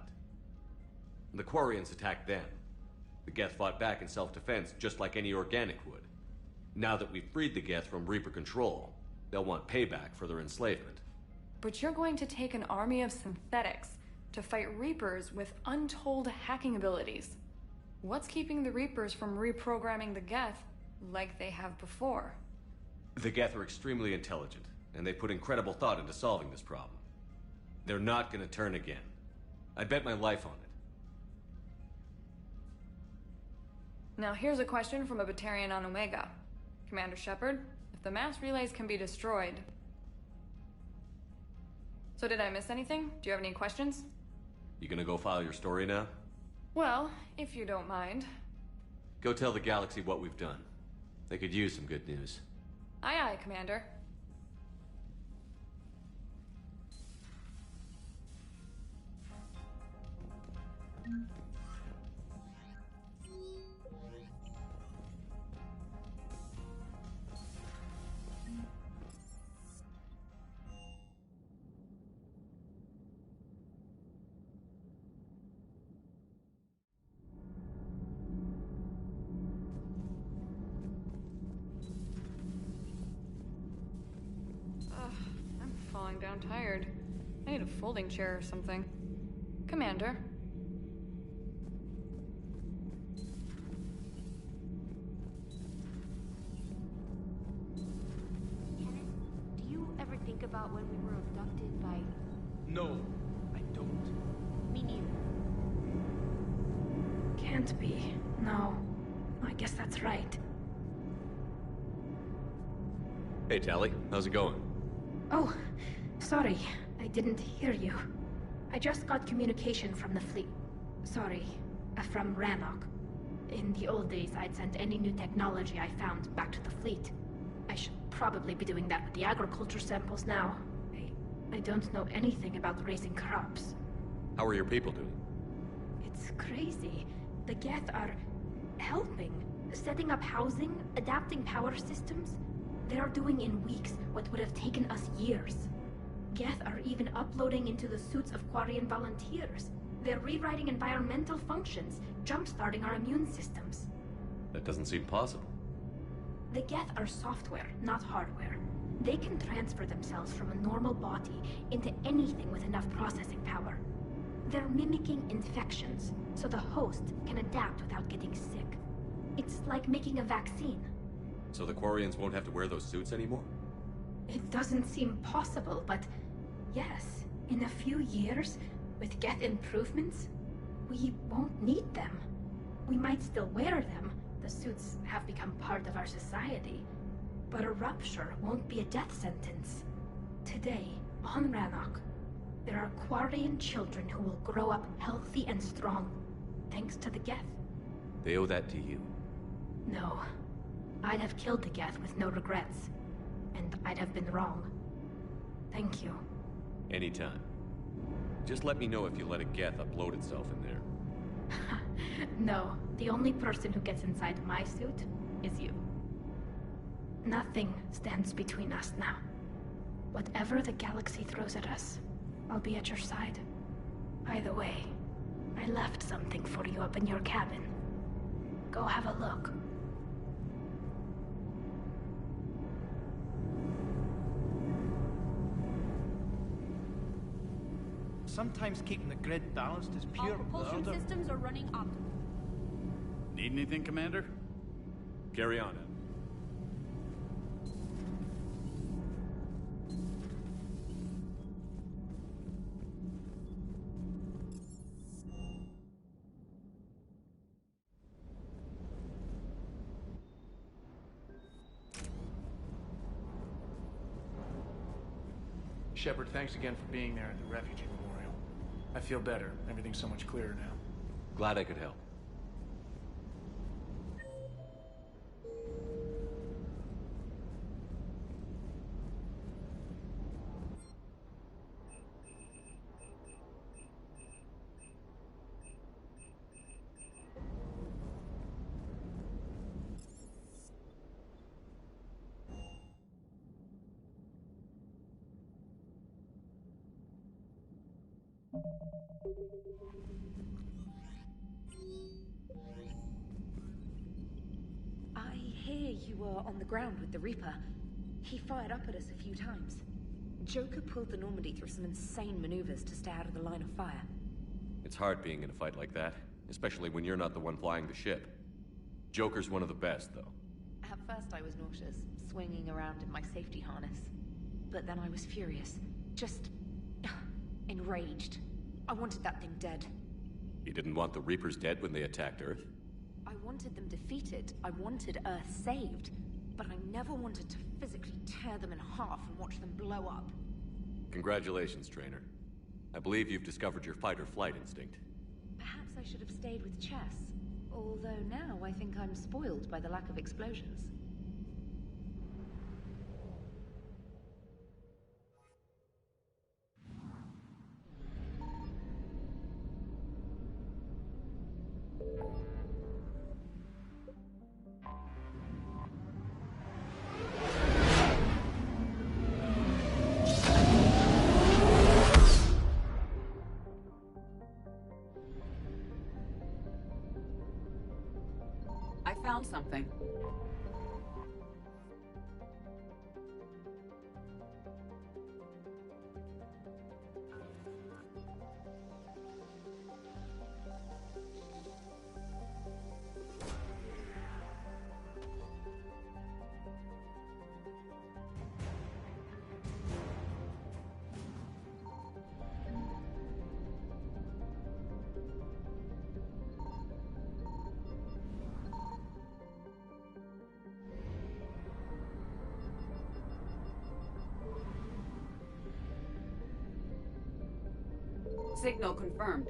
The Quarians attacked them. The Geth fought back in self-defense just like any organic would. Now that we've freed the Geth from Reaper control, they'll want payback for their enslavement. But you're going to take an army of synthetics to fight Reapers with untold hacking abilities. What's keeping the Reapers from reprogramming the Geth like they have before? The Geth are extremely intelligent, and they put incredible thought into solving this problem. They're not gonna turn again. I'd bet my life on it. Now here's a question from a Batarian on Omega. Commander Shepard, if the mass relays can be destroyed... So did I miss anything? Do you have any questions? You gonna go file your story now? Well, if you don't mind. Go tell the galaxy what we've done. They could use some good news. Aye, aye, Commander. I'm falling down tired. I need a folding chair or something. Commander. Kenneth, do you ever think about when we were abducted by... No, I don't. Me neither. Can't be. No. I guess that's right. Hey, Tali. How's it going? Oh, sorry. I didn't hear you. I just got communication from the fleet. Sorry, from Rannoch. In the old days, I'd sent any new technology I found back to the fleet. I should probably be doing that with the agriculture samples now. I don't know anything about raising crops. How are your people doing? It's crazy. The Geth are helping, setting up housing, adapting power systems. They are doing in weeks what would have taken us years. Geth are even uploading into the suits of Quarian volunteers. They're rewriting environmental functions, jump-starting our immune systems. That doesn't seem possible. The Geth are software, not hardware. They can transfer themselves from a normal body into anything with enough processing power. They're mimicking infections, so the host can adapt without getting sick. It's like making a vaccine. So the Quarians won't have to wear those suits anymore? It doesn't seem possible, but yes, in a few years, with Geth improvements, we won't need them. We might still wear them. The suits have become part of our society. But a rupture won't be a death sentence. Today, on Rannoch, there are Quarian children who will grow up healthy and strong, thanks to the Geth. They owe that to you. No. I'd have killed the Geth with no regrets. And I'd have been wrong. Thank you. Anytime. Just let me know if you let a Geth upload itself in there. No, the only person who gets inside my suit is you. Nothing stands between us now. Whatever the galaxy throws at us, I'll be at your side. By the way, I left something for you up in your cabin. Go have a look. Sometimes keeping the grid balanced is pure Our propulsion murder. systems are running optimally. Need anything, Commander? Carry on. Shepard, thanks again for being there at the Refugee Memorial. I feel better. Everything's so much clearer now. Glad I could help. I hear you were on the ground with the Reaper. He fired up at us a few times. Joker pulled the Normandy through some insane maneuvers to stay out of the line of fire. It's hard being in a fight like that, especially when you're not the one flying the ship. Joker's one of the best, though. At first I was nauseous, swinging around in my safety harness. But then I was furious. Just... enraged. I wanted that thing dead. You didn't want the Reapers dead when they attacked Earth? I wanted them defeated. I wanted Earth saved. But I never wanted to physically tear them in half and watch them blow up. Congratulations, Trainer. I believe you've discovered your fight-or-flight instinct. Perhaps I should have stayed with chess. Although now I think I'm spoiled by the lack of explosions. something. Signal confirmed.